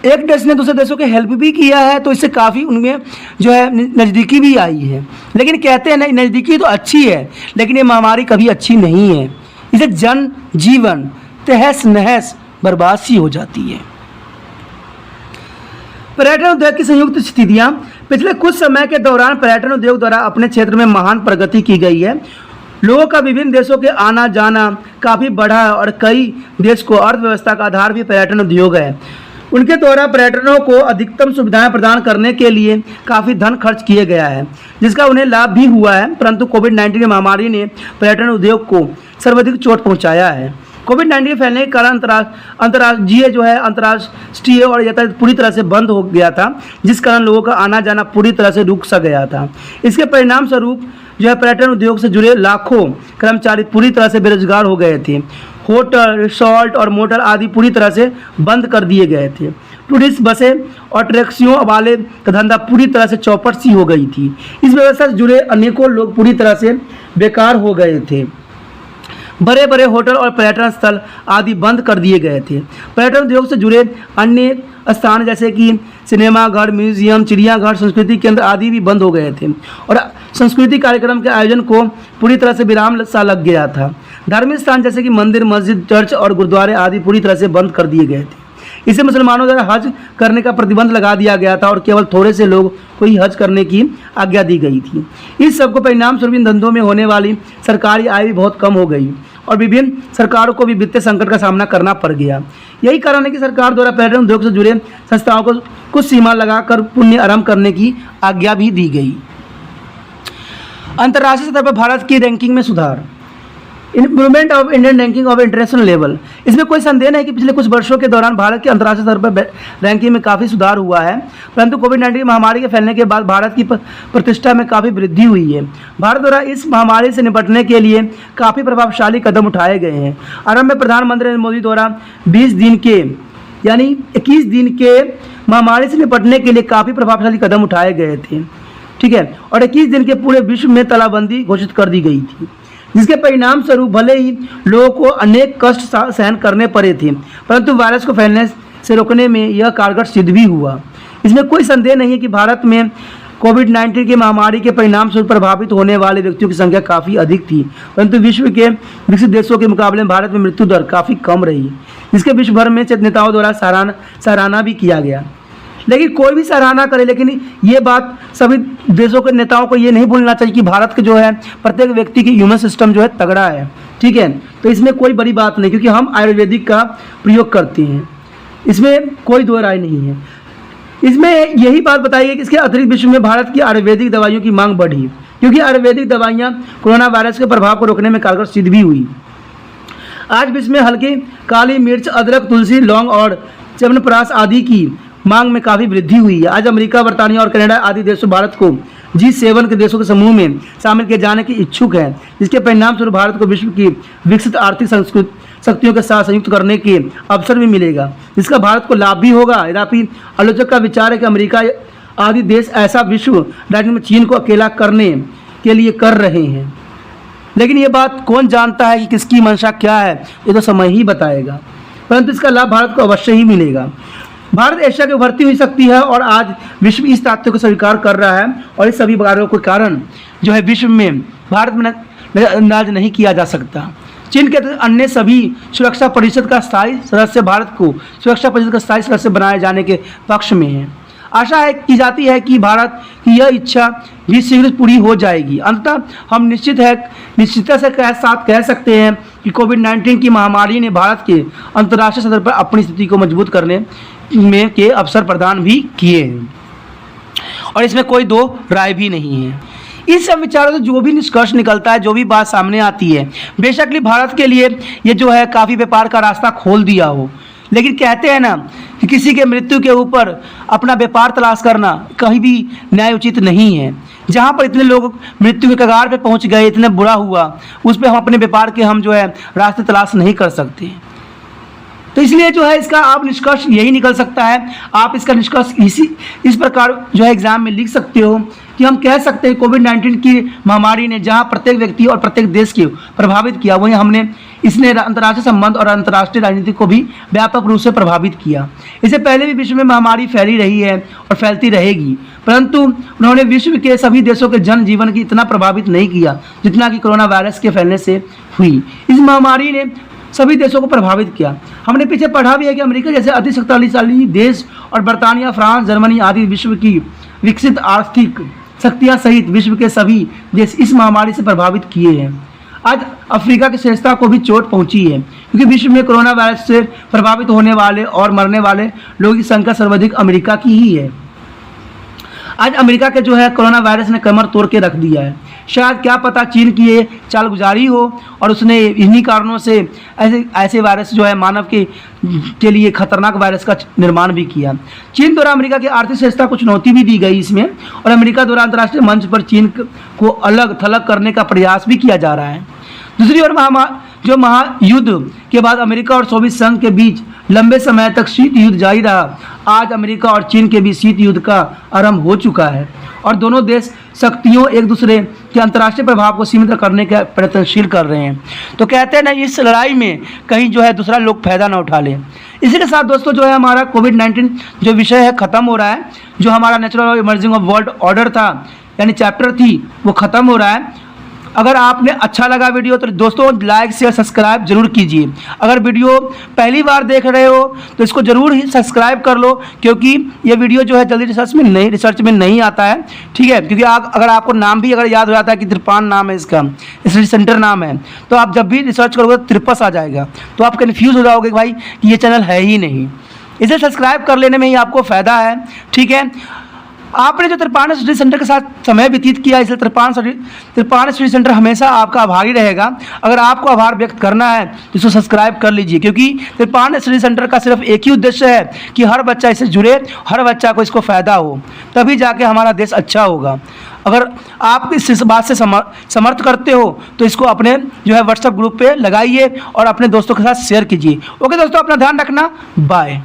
एक देश ने दूसरे देशों के हेल्प भी किया है, तो इससे काफ़ी उनमें जो है नज़दीकी भी आई है। लेकिन कहते हैं ना, नज़दीकी तो अच्छी है, लेकिन ये महामारी कभी अच्छी नहीं है। इसे जन जीवन तहस नहस बर्बाद सी हो जाती है। पर्यटन उद्योग की संयुक्त स्थितियाँ। पिछले कुछ समय के दौरान पर्यटन उद्योग द्वारा अपने क्षेत्र में महान प्रगति की गई है। लोगों का विभिन्न देशों के आना जाना काफ़ी बढ़ा है और कई देश को अर्थव्यवस्था का आधार भी पर्यटन उद्योग है। उनके द्वारा पर्यटकों को अधिकतम सुविधाएं प्रदान करने के लिए काफ़ी धन खर्च किया गया है, जिसका उन्हें लाभ भी हुआ है, परंतु कोविड-19 की महामारी ने पर्यटन उद्योग को सर्वाधिक चोट पहुंचाया है। कोविड-19 फैलने के कारण अंतर्राष्ट्रीय और यातायात पूरी तरह से बंद हो गया था, जिस कारण लोगों का आना जाना पूरी तरह से रुक सा गया था। इसके परिणाम स्वरूप जो है पर्यटन उद्योग से जुड़े लाखों कर्मचारी पूरी तरह से बेरोजगार हो गए थे। होटल, रिसोर्ट और मोटर आदि पूरी तरह से बंद कर दिए गए थे। टूरिस्ट बसें और टैक्सियों वाले का धंधा पूरी तरह से चौपट सी हो गई थी। इस व्यवस्था से जुड़े अनेकों लोग पूरी तरह से बेकार हो गए थे। बड़े बड़े होटल और पर्यटन स्थल आदि बंद कर दिए गए थे। पर्यटन उद्योग से जुड़े अन्य स्थान जैसे कि सिनेमाघर, म्यूजियम, चिड़ियाघर, संस्कृति केंद्र आदि भी बंद हो गए थे और सांस्कृतिक कार्यक्रम के आयोजन को पूरी तरह से विराम सा लग गया था। धार्मिक स्थान जैसे कि मंदिर, मस्जिद, चर्च और गुरुद्वारे आदि पूरी तरह से बंद कर दिए गए थे। इसे मुसलमानों द्वारा हज करने का प्रतिबंध लगा दिया गया था और केवल थोड़े से लोग को ही हज करने की आज्ञा दी गई थी। इस सब को परिणाम स्वरूप इन धंधों में होने वाली सरकारी आय भी बहुत कम हो गई और विभिन्न सरकारों को भी वित्तीय संकट का सामना करना पड़ गया। यही कारण है कि सरकार द्वारा पर्यटन उद्योग से जुड़े संस्थाओं को कुछ सीमा लगाकर पुण्य आरंभ करने की आज्ञा भी दी गई। अंतर्राष्ट्रीय स्तर पर भारत की रैंकिंग में सुधार, improvement of Indian ranking of international level. इसमें कोई संदेह नहीं कि पिछले कुछ वर्षों के दौरान भारत के अंतर्राष्ट्रीय स्तर पर रैंकिंग में काफ़ी सुधार हुआ है, परंतु कोविड-19 महामारी के फैलने के बाद भारत की प्रतिष्ठा में काफ़ी वृद्धि हुई है। भारत द्वारा इस महामारी से निपटने के लिए काफ़ी प्रभावशाली कदम उठाए गए हैं। आरंभ में प्रधानमंत्री नरेंद्र मोदी द्वारा 21 दिन के महामारी से निपटने के लिए काफ़ी प्रभावशाली कदम उठाए गए थे, ठीक है, और 21 दिन के पूरे विश्व में तालाबंदी घोषित कर दी गई थी, जिसके परिणाम स्वरूप भले ही लोगों को अनेक कष्ट सहन करने पड़े थे, परंतु वायरस को फैलने से रोकने में यह कारगर सिद्ध भी हुआ। इसमें कोई संदेह नहीं है कि भारत में कोविड-19 की महामारी के परिणाम स्वरूप प्रभावित होने वाले व्यक्तियों की संख्या काफ़ी अधिक थी, परंतु विश्व के विकसित देशों के मुकाबले में भारत में मृत्यु दर काफ़ी कम रही, जिसके विश्व भर में नेताओं द्वारा सराहना भी किया गया। लेकिन कोई भी सराहना करे, लेकिन ये बात सभी देशों के नेताओं को ये नहीं भूलना चाहिए कि भारत के जो है प्रत्येक व्यक्ति की ह्यूमन सिस्टम जो है तगड़ा है, ठीक है। तो इसमें कोई बड़ी बात नहीं, क्योंकि हम आयुर्वेदिक का प्रयोग करते हैं, इसमें कोई दो राय नहीं है। इसमें यही बात बताई गई कि इसके अतिरिक्त विश्व में भारत की आयुर्वेदिक दवाइयों की मांग बढ़ी, क्योंकि आयुर्वेदिक दवाइयाँ कोरोना वायरस के प्रभाव को रोकने में कारगर सिद्ध भी हुई। आज विश्व में हल्की काली मिर्च, अदरक, तुलसी, लौंग और च्यवनप्राश आदि की मांग में काफ़ी वृद्धि हुई है। आज अमेरिका, बर्तानिया और कनाडा आदि देशों भारत को G7 के देशों के समूह में शामिल किए जाने की इच्छुक है, जिसके परिणाम स्वरूप भारत को विश्व की विकसित आर्थिक शक्तियों के साथ संयुक्त करने के अवसर भी मिलेगा, जिसका भारत को लाभ भी होगा। यद्यपि आलोचक का विचार है कि अमेरिका आदि देश ऐसा विश्व राजनीति में चीन को अकेला करने के लिए कर रहे हैं, लेकिन ये बात कौन जानता है कि किसकी मंशा क्या है, ये तो समय ही बताएगा, परंतु इसका लाभ भारत को अवश्य ही मिलेगा। भारत एशिया की उभरती हुई शक्ति है और आज विश्व इस तथ्य को स्वीकार कर रहा है और इस सभी कार्यों के कारण जो है विश्व में भारत में नजरअंदाज नहीं किया जा सकता। चीन के अन्य सभी सुरक्षा परिषद का स्थायी सदस्य भारत को सुरक्षा परिषद का स्थायी सदस्य बनाए जाने के पक्ष में है। आशा है की जाती है कि भारत की यह इच्छा भी शीघ्र पूरी हो जाएगी। अंततः हम निश्चितता से कह सकते हैं कि कोविड-19 की महामारी ने भारत के अंतर्राष्ट्रीय स्तर पर अपनी स्थिति को मजबूत करने में के अवसर प्रदान भी किए हैं और इसमें कोई दो राय भी नहीं है। इस सब विचारों से जो भी निष्कर्ष निकलता है, जो भी बात सामने आती है, बेशक भारत के लिए ये जो है काफ़ी व्यापार का रास्ता खोल दिया हो, लेकिन कहते हैं ना कि किसी के मृत्यु के ऊपर अपना व्यापार तलाश करना कहीं भी न्याय उचित नहीं है। जहाँ पर इतने लोग मृत्यु के कगार पे पहुँच गए, इतने बुरा हुआ, उस पर हम अपने व्यापार के हम जो है रास्ते तलाश नहीं कर सकते। तो इसलिए जो है इसका आप निष्कर्ष यही निकल सकता है। आप इसका निष्कर्ष इस प्रकार जो है एग्जाम में लिख सकते हो कि हम कह सकते हैं कोविड-19 की महामारी ने जहां प्रत्येक व्यक्ति और प्रत्येक देश को प्रभावित किया, वहीं इसने अंतर्राष्ट्रीय संबंध और अंतर्राष्ट्रीय राजनीति को भी व्यापक रूप से प्रभावित किया। इससे पहले भी विश्व में महामारी फैली रही है और फैलती रहेगी, परंतु उन्होंने विश्व के सभी देशों के जनजीवन की इतना प्रभावित नहीं किया जितना कि कोरोना वायरस के फैलने से हुई। इस महामारी ने सभी देशों को प्रभावित किया। हमने पीछे पढ़ा भी है कि अमेरिका जैसे अति शक्तिशाली देश और बर्तानिया, फ्रांस, जर्मनी आदि विश्व की विकसित आर्थिक शक्तियां सहित विश्व के सभी देश इस महामारी से प्रभावित किए हैं। आज अफ्रीका की श्रेष्ठता को भी चोट पहुंची है, क्योंकि विश्व में कोरोना वायरस से प्रभावित होने वाले और मरने वाले लोगों की संख्या सर्वाधिक अमेरिका की ही है। आज अमेरिका के जो है कोरोना वायरस ने कमर तोड़ के रख दिया है। शायद क्या पता चीन की ये चालगुजारी हो और उसने इन्हीं कारणों से ऐसे वायरस जो है मानव के लिए खतरनाक वायरस का निर्माण भी किया। चीन द्वारा अमेरिका की आर्थिक श्रेष्ठता को चुनौती भी दी गई इसमें, और अमेरिका द्वारा अंतर्राष्ट्रीय मंच पर चीन को अलग थलग करने का प्रयास भी किया जा रहा है। दूसरी ओर महायुद्ध के बाद अमेरिका और सोवियत संघ के बीच लंबे समय तक शीत युद्ध जारी रहा। आज अमेरिका और चीन के बीच शीत युद्ध का आरंभ हो चुका है और दोनों देश शक्तियों एक दूसरे के अंतर्राष्ट्रीय प्रभाव को सीमित करने का प्रयत्नशील कर रहे हैं। तो कहते हैं ना, इस लड़ाई में कहीं जो है दूसरा लोग फायदा ना उठा ले। इसी के साथ दोस्तों जो है हमारा कोविड-19 जो विषय है ख़त्म हो रहा है। जो हमारा natural emerging of world order था यानी चैप्टर थी वो ख़त्म हो रहा है। अगर आपने अच्छा लगा वीडियो तो दोस्तों लाइक शेयर सब्सक्राइब जरूर कीजिए। अगर वीडियो पहली बार देख रहे हो तो इसको ज़रूर ही सब्सक्राइब कर लो, क्योंकि ये वीडियो जो है जल्दी रिसर्च में नहीं आता है, ठीक है। क्योंकि अगर आपको नाम भी अगर याद हो जाता है कि त्रिपान नाम है इसका, स्टडी सेंटर नाम है, तो आप जब भी रिसर्च करोगे तो त्रिपस आ जाएगा, तो आप कन्फ्यूज़ हो जाओगे भाई कि ये चैनल है ही नहीं। इसे सब्सक्राइब कर लेने में ही आपको फ़ायदा है, ठीक है। आपने जो त्रिपान स्टडी सेंटर के साथ समय व्यतीत किया, इसलिए त्रिपान स्टडी सेंटर हमेशा आपका आभारी रहेगा। अगर आपको आभार व्यक्त करना है तो इसको सब्सक्राइब कर लीजिए, क्योंकि त्रिपान स्टडी सेंटर का सिर्फ एक ही उद्देश्य है कि हर बच्चा इससे जुड़े, हर बच्चा को इसको फ़ायदा हो, तभी जाके हमारा देश अच्छा होगा। अगर आप इस बात से समर्थ करते हो तो इसको अपने जो है व्हाट्सएप ग्रुप पे लगाइए और अपने दोस्तों के साथ शेयर कीजिए। ओके दोस्तों, अपना ध्यान रखना, बाय।